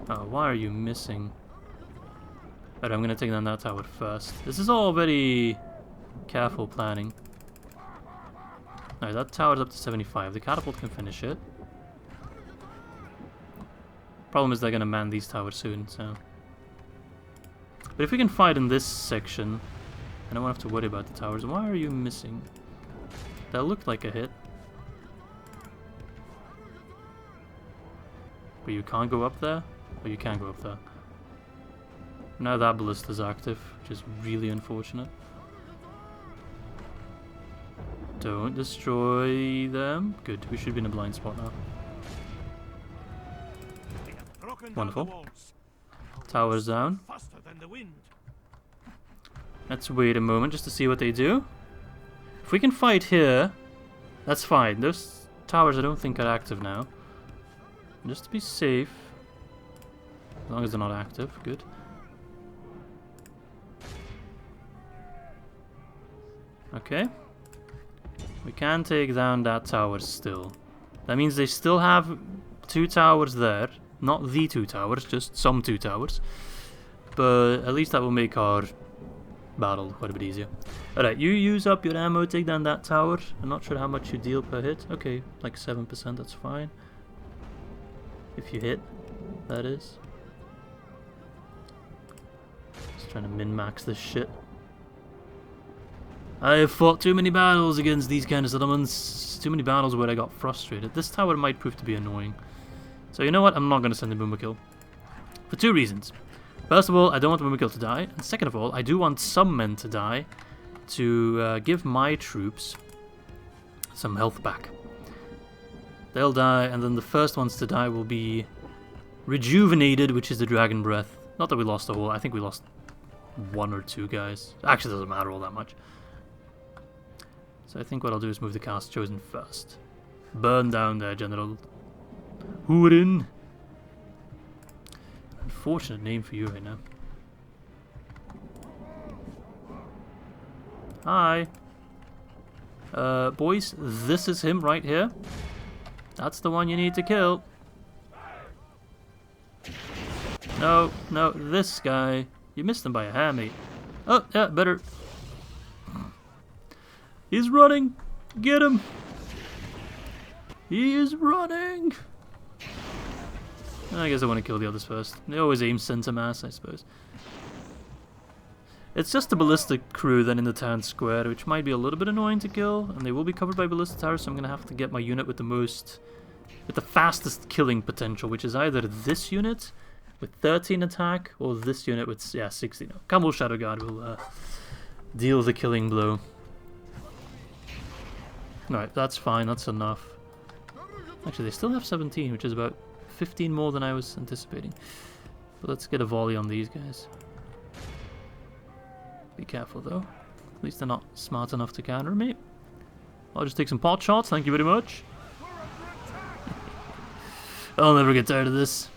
Oh, why are you missing? Alright, I'm gonna take down that tower first. This is all very careful planning. Alright, that tower's up to 75. The catapult can finish it. Problem is they're gonna man these towers soon, so... But if we can fight in this section, I don't have to worry about the towers. Why are you missing? That looked like a hit. But you can't go up there? Or you can go up there. Now that ballista's active, which is really unfortunate. Don't destroy them. Good, we should be in a blind spot now. Wonderful. Tower's down. Let's wait a moment just to see what they do. If we can fight here, that's fine. Those towers I don't think are active now. Just to be safe. As long as they're not active, good. Okay. We can take down that tower still. That means they still have 2 towers there. Not the 2 towers, just some 2 towers. But at least that will make our battle quite a bit easier. Alright, you use up your ammo, take down that tower. I'm not sure how much you deal per hit. Okay, like 7%, that's fine. If you hit, that is. Just trying to min-max this shit. I have fought too many battles against these kind of settlements. Too many battles where I got frustrated. This tower might prove to be annoying. So you know what? I'm not going to send a Boomerkill. For 2 reasons. First of all, I don't want the Boomerkill to die. And second of all, I do want some men to die to give my troops some health back. They'll die, and then the first ones to die will be rejuvenated, which is the Dragon Breath. Not that we lost a whole, I think we lost 1 or 2 guys. Actually, it doesn't matter all that much. So I think what I'll do is move the cast chosen first. Burn down there, General Rhûn. Unfortunate name for you right now. Hi. Boys, this is him right here. That's the one you need to kill. No, no, this guy. You missed him by a hair, mate. Oh, yeah, better. He's running. Get him. He is running. I guess I want to kill the others first. They always aim center mass, I suppose. It's just the ballistic crew then in the town square, which might be a little bit annoying to kill, and they will be covered by ballista towers, so I'm going to have to get my unit with the fastest killing potential, which is either this unit with 13 attack, or this unit with, 16. No, Camel Shadow Guard will deal the killing blow. Alright, that's fine, that's enough. Actually, they still have 17, which is about 15 more than I was anticipating. But let's get a volley on these guys. Be careful though. At least they're not smart enough to counter me. I'll just take some pot shots, thank you very much. I'll never get tired of this.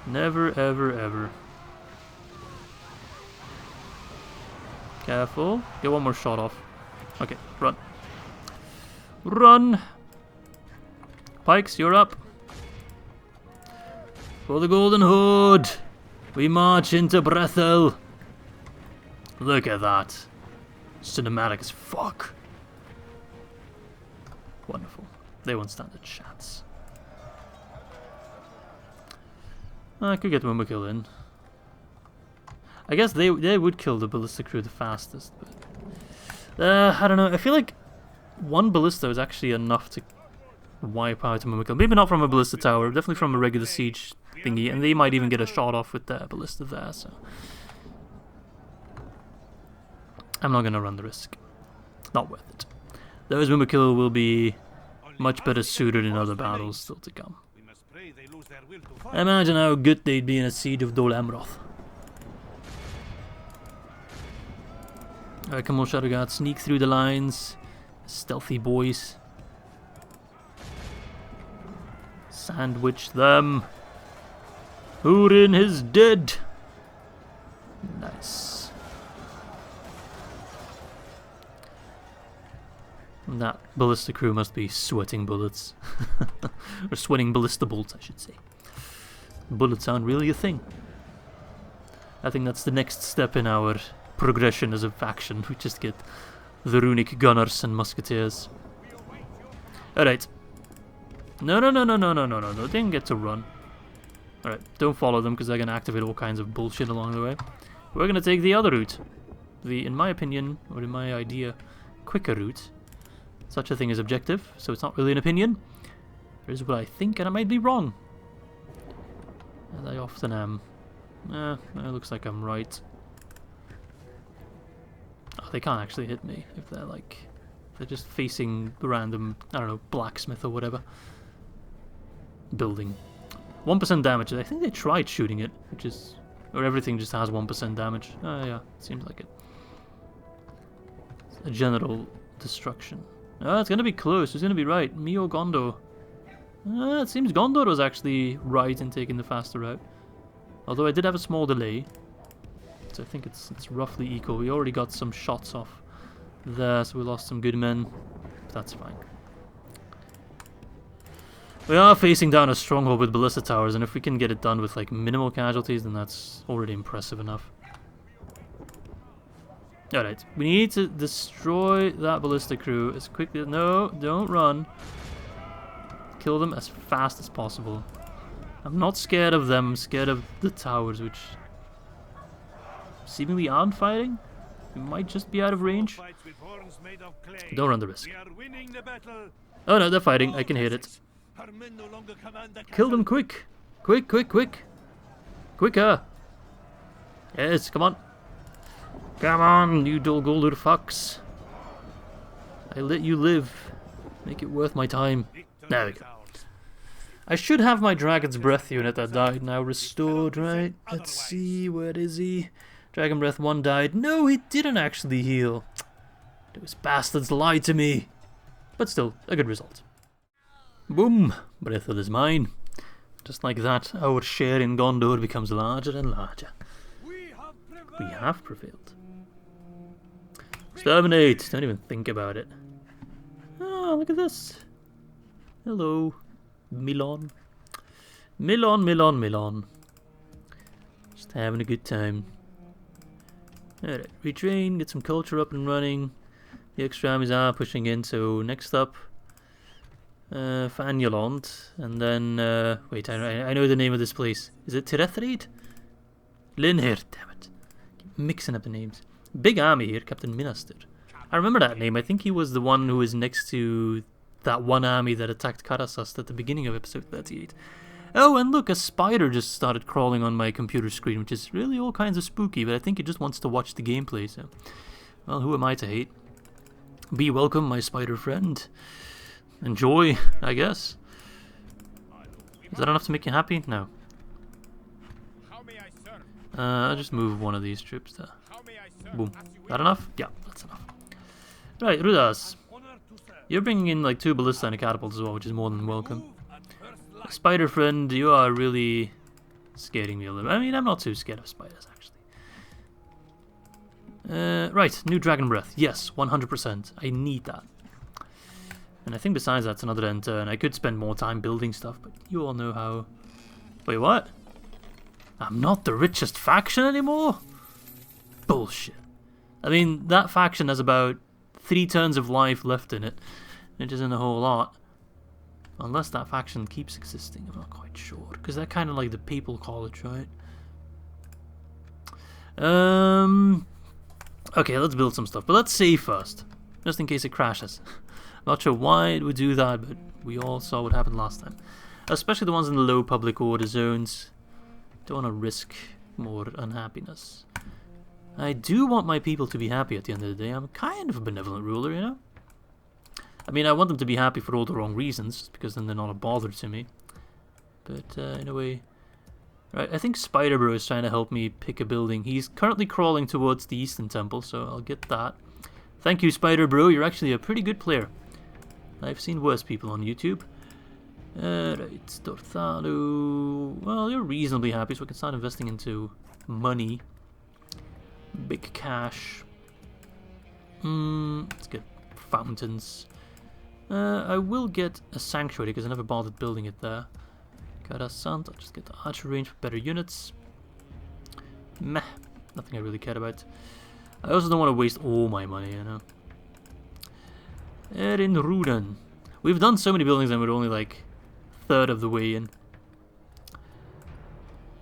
Never, ever, ever. Careful. Get one more shot off. Okay, run. Run! Pikes, you're up. For the Golden Hood, we march into Brethil. Look at that. Cinematic as fuck. Wonderful. They won't stand a chance. I could get one more kill in. I guess they would kill the ballista crew the fastest, but I don't know. I feel like 1 ballista is actually enough to wipe out a Mummikill. Maybe not from a ballista tower, definitely from a regular siege thingy, and they might even get a shot off with their ballista there, so I'm not gonna run the risk. Not worth it. Those Mummikill will be much better suited in other battles still to come. will to fight. Imagine how good they'd be in a siege of Dol Amroth. Alright, come on, Shadowguard. Sneak through the lines. Stealthy boys. Sandwich them. Húrin is dead. Nice. And that ballista crew must be sweating bullets. Or sweating ballista bolts, I should say. Bullets aren't really a thing. I think that's the next step in our progression as a faction. We just get the runic gunners and musketeers. Alright. No, they didn't get to run. Alright, don't follow them because they're going to activate all kinds of bullshit along the way. We're going to take the other route. The, in my opinion, or in my idea, quicker route. Such a thing is objective, so it's not really an opinion. Here's what I think, and I might be wrong. As I often am. It looks like I'm right. Oh, they can't actually hit me if they're like... They're just facing the random, I don't know, blacksmith or whatever. Building. 1% damage. I think they tried shooting it, which is... Or everything just has 1% damage. Oh yeah, seems like it. A general destruction. Oh, it's gonna be close. Who's gonna be right? Me or Gondor? It seems Gondor was actually right in taking the faster route. Although I did have a small delay. So I think it's roughly equal. We already got some shots off there, so we lost some good men. That's fine. We are facing down a stronghold with ballista towers, and if we can get it done with like minimal casualties, then that's already impressive enough. Alright, we need to destroy that ballista crew as quickly as... No, don't run. Kill them as fast as possible. I'm not scared of them, I'm scared of the towers, which seemingly aren't fighting. We might just be out of range. Don't run the risk. Oh no, they're fighting, I can hit it. Kill them quick! Quick, quick, quick! Quicker! Yes, come on! Come on, you Dol Guldur fucks! I let you live. Make it worth my time. There we go. I should have my Dragon's Breath unit that died now restored, right? Let's see, where is he? Dragon Breath 1 died. No, he didn't actually heal. Those bastards lied to me. But still, a good result. Boom! Brethil is mine. Just like that, our share in Gondor becomes larger and larger. We have prevailed. Exterminate! Don't even think about it. Oh, look at this. Hello. Milon. Milon. Just having a good time. Alright, retrain, get some culture up and running. The extra armies are pushing in, so next up... Fanyaland, and then, wait, I know the name of this place. Is it Tirethrid? Linhir, damn it. Keep mixing up the names. Big army here, Captain Minaster. I remember that name. I think he was the one who was next to that one army that attacked Karasast at the beginning of episode 38. Oh, and look, a spider just started crawling on my computer screen, which is really all kinds of spooky, but I think it just wants to watch the gameplay, so... Well, who am I to hate? Be welcome, my spider friend. Enjoy, I guess. Is that enough to make you happy? No. I'll just move one of these troops there. Boom. That enough? Yeah, that's enough. Right, Rudas. You're bringing in like 2 ballista and a catapult as well, which is more than welcome. Spider friend, you are really scaring me a little bit. I mean, I'm not too scared of spiders, actually. Right, new Dragon Breath. Yes, 100%. I need that. And I think besides that's another end turn. I could spend more time building stuff, but you all know how... Wait, what? I'm not the richest faction anymore? Bullshit. I mean, that faction has about 3 turns of life left in it, which isn't a whole lot. Unless that faction keeps existing, I'm not quite sure. Because they're kind of like the Papal College, right? Okay, let's build some stuff. But let's save first, just in case it crashes. Not sure why it would do that, but we all saw what happened last time. Especially the ones in the low public order zones. Don't want to risk more unhappiness. I do want my people to be happy at the end of the day. I'm kind of a benevolent ruler, you know? I mean, I want them to be happy for all the wrong reasons, because then they're not a bother to me. but in a way... Right, I think Spider Bro is trying to help me pick a building. He's currently crawling towards the Eastern Temple, so I'll get that. Thank you, Spider Bro. You're actually a pretty good player. I've seen worse people on YouTube. Right, Dorthalu. Well, you're reasonably happy, so we can start investing into money. Big cash. Let's get fountains. I will get a sanctuary because I never bothered building it there. Karasant, I'll just get the archer range for better units. Meh, nothing I really cared about. I also don't want to waste all my money, you know. In Rhûn. We've done so many buildings and we're only like a third of the way in.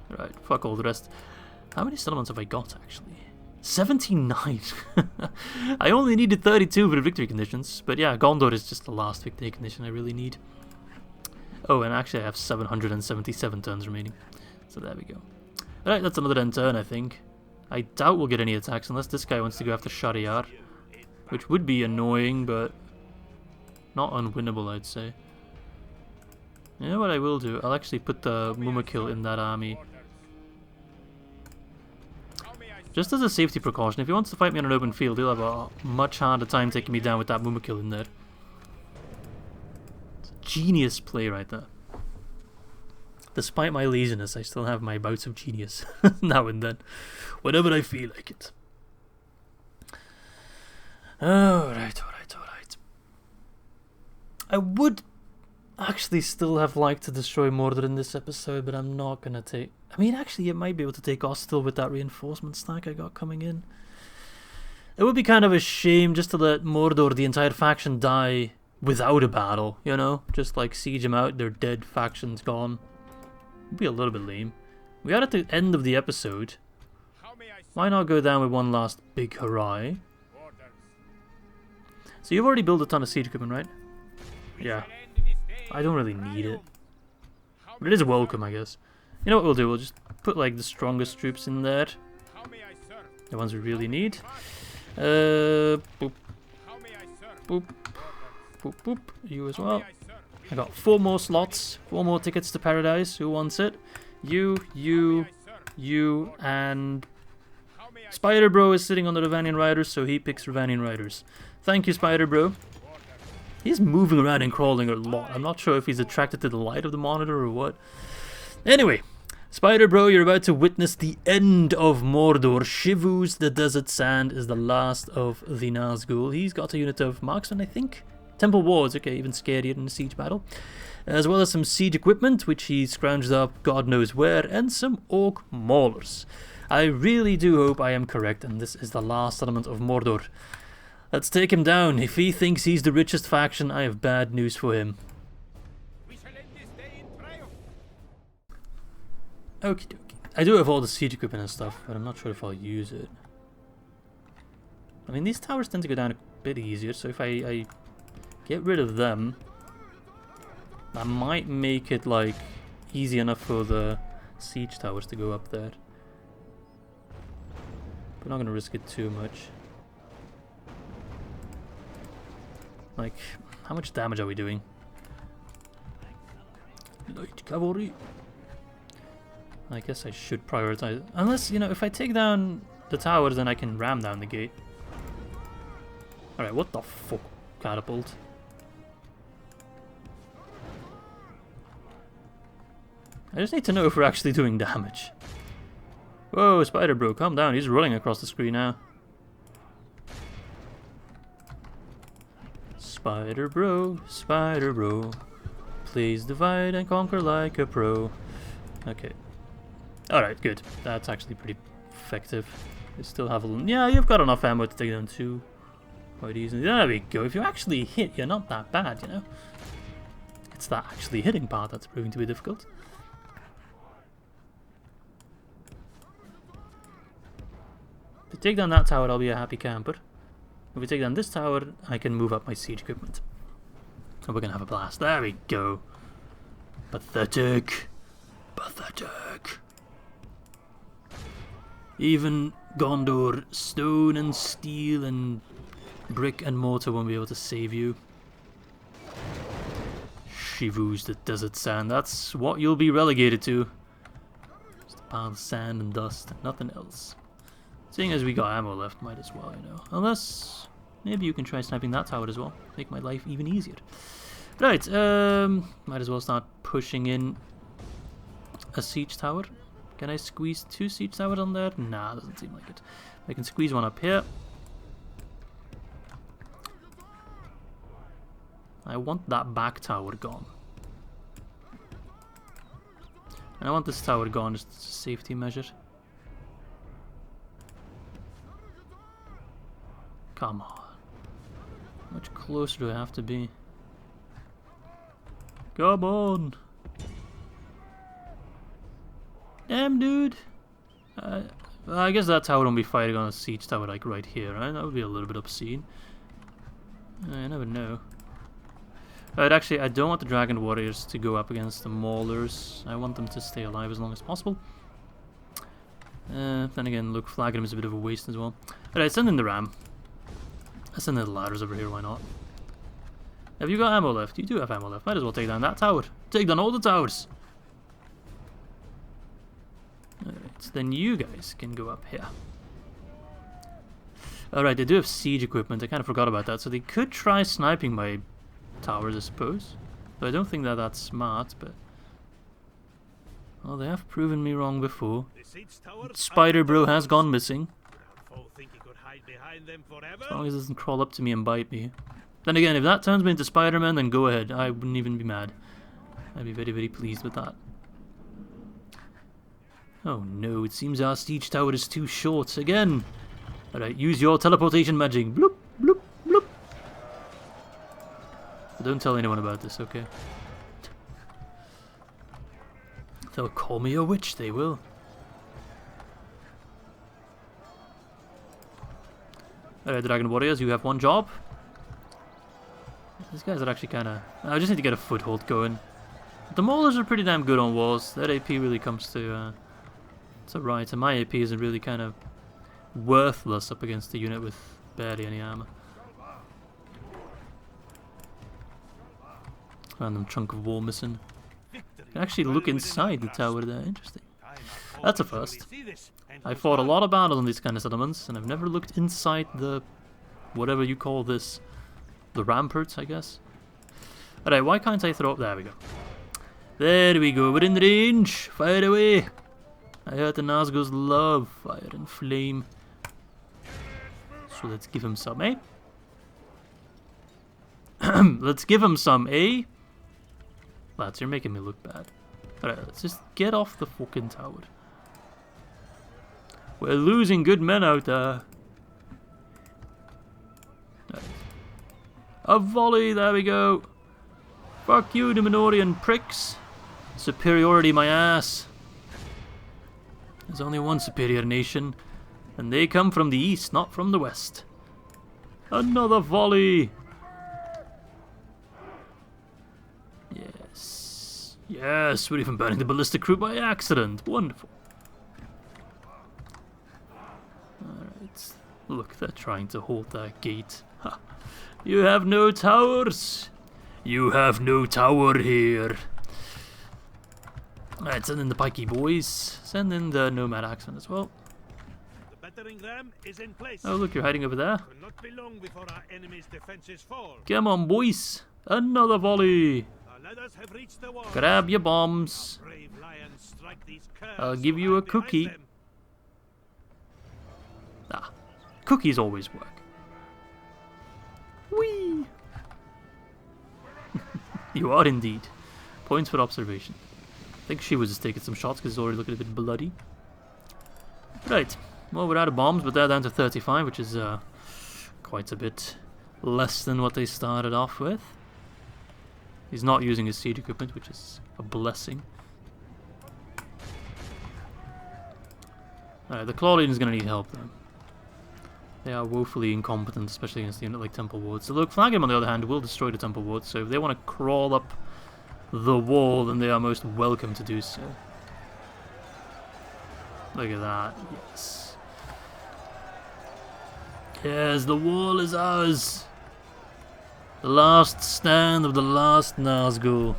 Right, fuck all the rest. How many settlements have I got actually? 79! I only needed 32 for the victory conditions. But yeah, Gondor is just the last victory condition I really need. Oh, and actually I have 777 turns remaining. So there we go. Alright, that's another end turn, I think. I doubt we'll get any attacks unless this guy wants to go after Shariar. Which would be annoying, but not unwinnable, I'd say. You know what I will do? I'll actually put the Mumakil in that army. Just as a safety precaution, if he wants to fight me on an open field, he'll have a much harder time taking me down with that Mumakil in there. Genius play right there. Despite my laziness, I still have my bouts of genius now and then, whenever I feel like it. Alright. I would actually still have liked to destroy Mordor in this episode, but I'm not gonna take... I mean, actually, it might be able to take Ostil with that reinforcement stack I got coming in. It would be kind of a shame just to let Mordor, the entire faction, die without a battle, you know? Just like siege them out, their dead faction's gone. It'd be a little bit lame. We are at the end of the episode. Why not go down with one last big hurrah? So you've already built a ton of siege equipment, right? Yeah. I don't really need it. But it is welcome, I guess. You know what we'll do? We'll just put like the strongest troops in there. The ones we really need. Boop. Boop. Boop, boop. You as well. I got 4 more slots. 4 more tickets to paradise. Who wants it? You, and... Spider Bro is sitting on the Ravanian Riders, so he picks Ravanian Riders. Thank you, Spider Bro. He's moving around and crawling a lot. I'm not sure if he's attracted to the light of the monitor or what. Anyway, Spider Bro, you're about to witness the end of Mordor. Shivus, the desert sand, is the last of the Nazgûl. He's got a unit of marksmen, I think. Temple wards, okay, even scarier in a siege battle. As well as some siege equipment, which he scrounged up God knows where, and some orc maulers. I really do hope I am correct, and this is the last settlement of Mordor. Let's take him down. If he thinks he's the richest faction, I have bad news for him. Okie dokie. I do have all the siege equipment and stuff, but I'm not sure if I'll use it. I mean, these towers tend to go down a bit easier, so if I get rid of them, that might make it, like, easy enough for the siege towers to go up there. But I'm not going to risk it too much. Like, how much damage are we doing? Light cavalry. I guess I should prioritize. Unless, you know, if I take down the towers, then I can ram down the gate. Alright, what the fuck? Catapult. I just need to know if we're actually doing damage. Whoa, Spider Bro, calm down. He's rolling across the screen now. Spider Bro, please divide and conquer like a pro. Okay. Alright, good. That's actually pretty effective. You still have a... Yeah, you've got enough ammo to take down 2 quite easily. There we go. If you actually hit, you're not that bad, you know? It's that actually hitting part that's proving to be difficult. If we take down that tower, I'll be a happy camper. If we take down this tower, I can move up my siege equipment. And we're gonna have a blast. There we go. Pathetic. Pathetic. Even Gondor, stone and steel and brick and mortar won't be able to save you. Shivus, the desert sand. That's what you'll be relegated to. Just a pile of sand and dust and nothing else. Seeing as we got ammo left, might as well, you know. Unless, maybe you can try sniping that tower as well. Make my life even easier. Right, might as well start pushing in a siege tower. Can I squeeze 2 siege towers on there? Nah, doesn't seem like it. I can squeeze one up here. I want that back tower gone. And I want this tower gone just as a safety measure. Come on. How much closer do I have to be? Come on! Damn, dude! I guess that tower won't be fighting on a siege tower like right here, right? That would be a little bit obscene. I never know. Right, actually, I don't want the Dragon Warriors to go up against the Maulers. I want them to stay alive as long as possible. Then again, look, flagging them is a bit of a waste as well. Alright, send in the ram. Let's send in the ladders over here, why not? Have you got ammo left? You do have ammo left. Might as well take down that tower. Take down all the towers! Alright, so then you guys can go up here. Alright, they do have siege equipment. I kind of forgot about that. So they could try sniping my towers, I suppose. But I don't think that that's smart, but... Well, they have proven me wrong before. Spider Bro has gone missing. As long as it doesn't crawl up to me and bite me. Then again, if that turns me into Spider-Man, then go ahead. I wouldn't even be mad. I'd be very, very pleased with that. Oh no, it seems our siege tower is too short again. Alright, use your teleportation magic. Bloop, bloop, bloop. Don't tell anyone about this, okay? They'll call me a witch, they will. Alright, Dragon Warriors, you have one job. These guys are actually kind of... I just need to get a foothold going. The Maulers are pretty damn good on walls. Their AP really comes to... it's alright, and my AP isn't really kind of worthless up against a unit with barely any armor. Random chunk of wall missing. You can actually look inside the tower there. Interesting. That's a first. I fought a lot of battles on these kind of settlements, and I've never looked inside the... whatever you call this. The ramparts, I guess. Alright, why can't I throw up? There we go. There we go. We're in range. Fire away. I heard the Nazgûls love fire and flame. So let's give him some, eh? Let's give him some, eh? Lads, you're making me look bad. Alright, let's just get off the fucking tower. We're losing good men out there. Right. A volley, there we go. Fuck you, Numenorian pricks. Superiority my ass. There's only one superior nation, and they come from the east, not from the west. Another volley. Yes. Yes, we're even burning the ballistic crew by accident. Wonderful. Alright. Look, they're trying to hold that gate. Ha. You have no towers. You have no tower here. Alright, send in the pikey boys. Send in the nomad axemen as well. The battering ram is in place. Oh, look, you're hiding over there. Will not be long before our enemy's defenses fall. Come on, boys. Another volley. Our ladders have reached the wall. Grab your bombs. Brave lions strike these curves. I'll give you a cookie. Ah, cookies always work. Whee! You are indeed. Points for observation. I think she was just taking some shots because it's already looking a bit bloody. Right. Well, we're out of bombs, but they're down to 35, which is quite a bit less than what they started off with. He's not using his siege equipment, which is a blessing. Alright, the Claudian is going to need help, though. They are woefully incompetent, especially against a unit like Temple Wards. The Flagim, on the other hand, will destroy the Temple Wards, so if they want to crawl up the wall, then they are most welcome to do so. Look at that. Yes. Yes, the wall is ours. The last stand of the Last Nazgûl.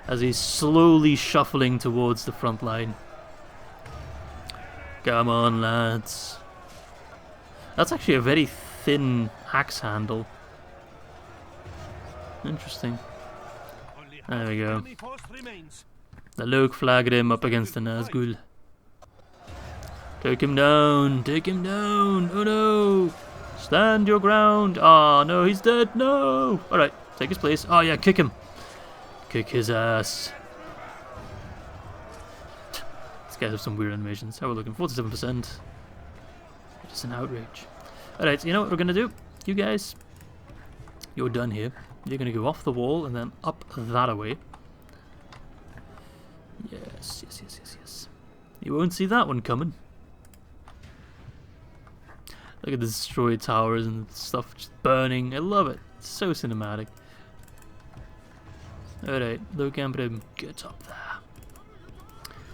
as he's slowly shuffling towards the front line. Come on, lads. That's actually a very thin axe handle. Interesting. There we go. The Lossarnach up against the Nazgûl. Take him down! Take him down! Oh no! Stand your ground! Ah, no, he's dead! No! Alright, take his place. Oh yeah, kick him! Kick his ass. These guys have some weird animations. How are we looking? 47%. Just an outrage. Alright, so you know what we're gonna do? You guys, you're done here. You're gonna go off the wall and then up that away. Yes, yes, yes, yes, yes. You won't see that one coming. Look at the destroyed towers and stuff just burning. I love it. It's so cinematic. Alright, look, Ambrim, get up there.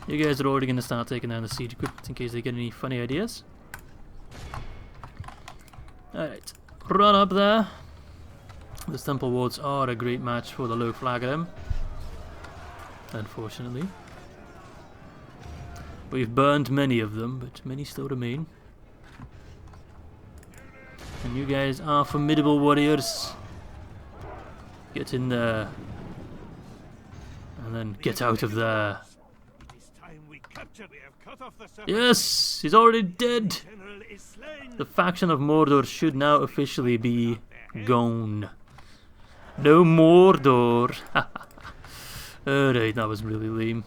You guys are already going to start taking down the siege equipment in case they get any funny ideas. Alright, run up there. The temple wards are a great match for the Lossarnach, unfortunately. We've burned many of them, but many still remain. And you guys are formidable warriors. Get in there. And then get out of there. Yes! He's already dead! The faction of Mordor should now officially be gone. No Mordor! Alright, that was really lame.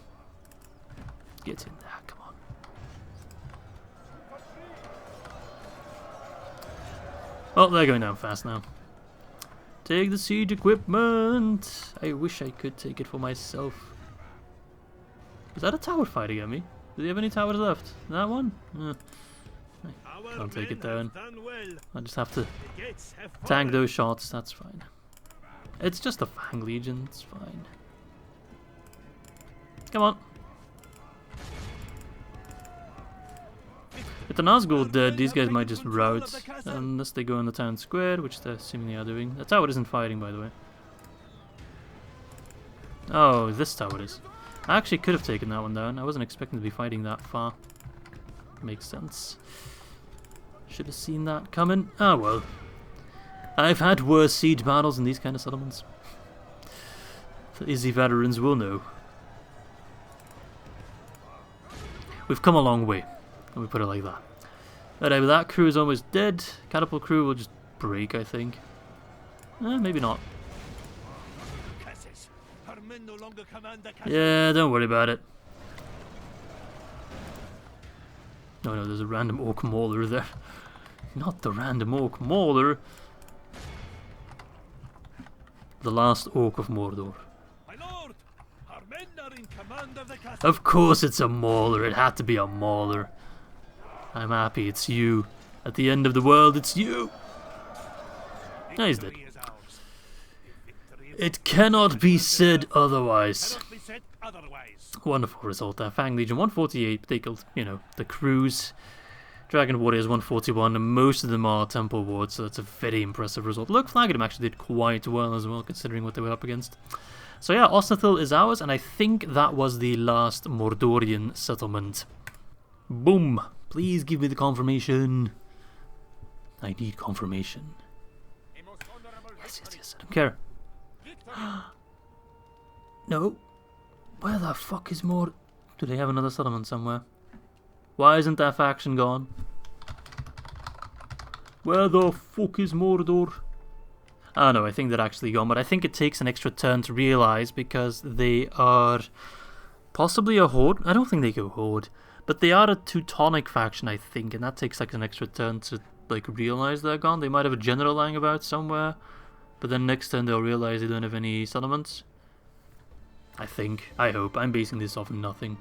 Get in there, come on. Oh, they're going down fast now. Take the siege equipment! I wish I could take it for myself. Is that a tower fighting at me? Do they have any towers left? That one? I can't take it down. I just have to tank those shots, that's fine. It's just a Fang Legion, it's fine. Come on. With the Nazgûl dead, these guys might just rout, unless they go in the town square, which they seemingly are doing. The tower isn't fighting, by the way. Oh, this tower is. I actually could have taken that one down. I wasn't expecting to be fighting that far. Makes sense. Should have seen that coming. Ah, well. I've had worse siege battles in these kind of settlements. The Izzy veterans will know. We've come a long way. Let me put it like that. Alright, that crew is almost dead. Catapult crew will just break, I think. Maybe not. Yeah, don't worry about it. Oh no, there's a random orc mauler there. Not the random orc mauler. The last orc of Mordor. My lord, our men are in command of the castle. Of course it's a mauler. It had to be a mauler. I'm happy it's you. At the end of the world, it's you. No, he's dead. It cannot be said otherwise. Wonderful result there. Fang Legion 148. They killed, you know, the crews. Dragon Warriors 141, and most of them are Temple Wards, so that's a very impressive result. Lossarnach actually did quite well as well, considering what they were up against. So yeah, Osnathil is ours, and I think that was the last Mordorian settlement. Boom! Please give me the confirmation. I need confirmation. Yes, yes, yes, I don't care. No. Where the fuck is Mordor? Do they have another settlement somewhere? Why isn't that faction gone? Where the fuck is Mordor? Oh no, I think they're actually gone, but I think it takes an extra turn to realise because they are possibly a horde. I don't think they go horde, but they are a Teutonic faction, I think, and that takes like an extra turn to like realise they're gone. They might have a general lying about somewhere, but then next turn they'll realise they don't have any settlements. I think. I hope. I'm basing this off nothing.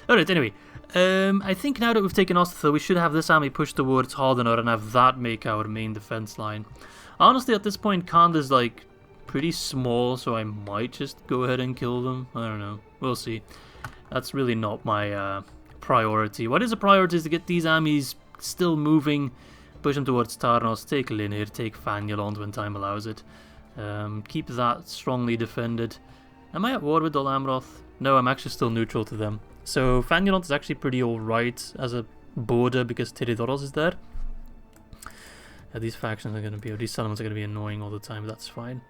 Alright, anyway. I think now that we've taken Osnathil, we should have this army push towards Hardenor and have that make our main defense line. Honestly, at this point, Khand is like pretty small, so I might just go ahead and kill them. I don't know. We'll see. That's really not my priority. What is a priority is to get these armies still moving, push them towards Tarnos, take Linir, take Fangjelond when time allows it. Keep that strongly defended. Am I at war with Dol Amroth? No, I'm actually still neutral to them. So Fangulont is actually pretty alright as a border because Teridoros is there. Yeah, these factions are going to be, or these settlements are going to be annoying all the time, but that's fine.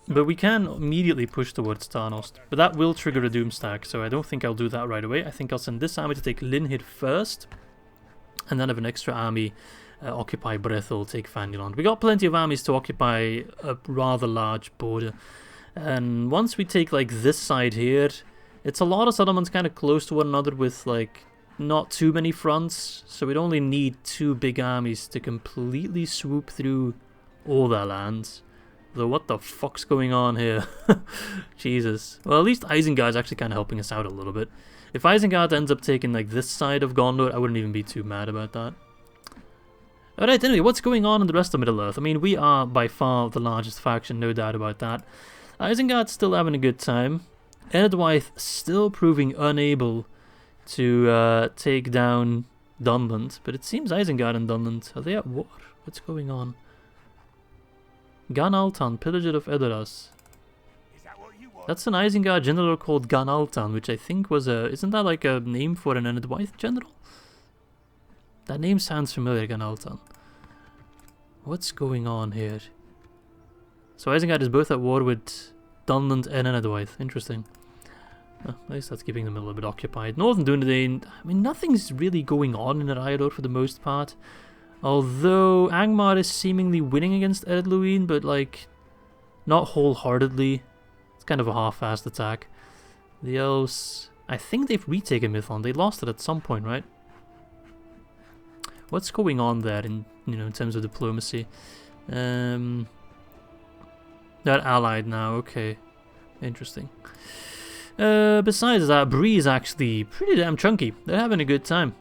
But we can immediately push towards Tarnost, but that will trigger a Doom stack, so I don't think I'll do that right away. I think I'll send this army to take Linhid first, and then have an extra army occupy Brethil, take Fangulont. We got plenty of armies to occupy a rather large border, and once we take like this side here, it's a lot of settlements kind of close to one another with like not too many fronts, so we'd only need 2 big armies to completely swoop through all their lands. Though what the fuck's going on here? Jesus. Well, at least Isengard's actually kind of helping us out a little bit. If Isengard ends up taking like this side of Gondor, I wouldn't even be too mad about that. Alright, anyway, what's going on in the rest of Middle-earth? I mean, we are by far the largest faction, no doubt about that. Isengard's still having a good time. Eredwaith still proving unable to take down Dunland. But it seems Isengard and Dunland, are they at war? What's going on? Gan Altan, Pillager of Edoras. That's an Isengard general called Gan Altan, which I think was a... Isn't that like a name for an Eredwaith general? That name sounds familiar, Gan Altan. What's going on here? So Isengard is both at war with Dunland and Eredwaith. Interesting. At least that's keeping them a little bit occupied. Northern Dúnedain, I mean, nothing's really going on in Rhûn for the most part. Although Angmar is seemingly winning against Ered Luin, but like not wholeheartedly. It's kind of a half-assed attack. The elves, I think they've retaken Mithon. They lost it at some point, right? What's going on there in in terms of diplomacy? They're allied now. Okay, interesting. Besides that, Bree is actually pretty damn chunky. They're having a good time.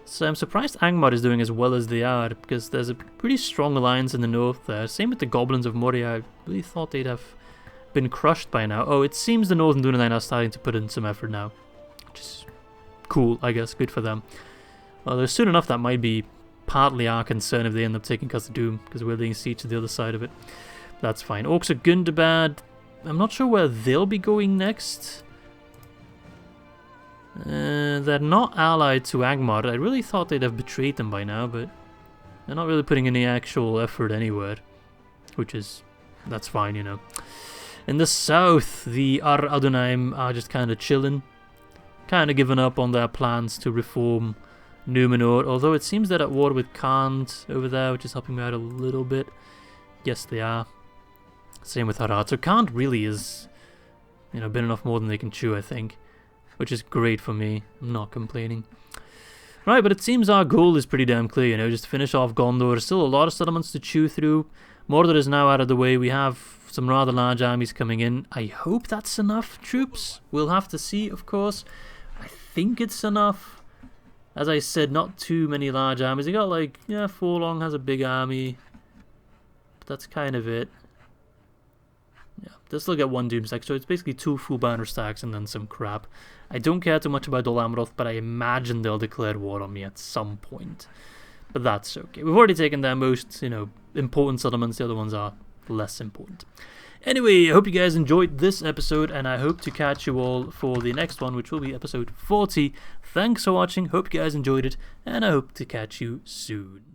So I'm surprised Angmar is doing as well as they are, because there's a pretty strong alliance in the north there. Same with the Goblins of Moria. I really thought they'd have been crushed by now. Oh, it seems the Northern Dúnedain are starting to put in some effort now. Which is cool, I guess. Good for them. Although soon enough that might be partly our concern if they end up taking Khazad-dûm, because we're laying siege to the other side of it. That's fine. Orcs of Gundabad. I'm not sure where they'll be going next. They're not allied to Angmar. I really thought they'd have betrayed them by now, but they're not really putting any actual effort anywhere. Which is... that's fine, In the south, the Ar-Adûnâim are just kind of chilling. Kind of giving up on their plans to reform Númenor, although it seems they're at war with Khand over there, which is helping me out a little bit. Yes, they are. Same with Harad. So Khand really is, been enough more than they can chew, I think. Which is great for me. I'm not complaining. Right, but it seems our goal is pretty damn clear, just to finish off Gondor. Still a lot of settlements to chew through. Mordor is now out of the way. We have some rather large armies coming in. I hope that's enough troops. We'll have to see, of course. I think it's enough. As I said, not too many large armies. They got Forlong has a big army. But that's kind of it. Yeah, they'll still get 1 Doom stack, so it's basically 2 full banner stacks and then some crap. I don't care too much about Dol Amroth, but I imagine they'll declare war on me at some point. But that's okay. We've already taken their most, important settlements. The other ones are less important. Anyway, I hope you guys enjoyed this episode, and I hope to catch you all for the next one, which will be episode 40. Thanks for watching, hope you guys enjoyed it, and I hope to catch you soon.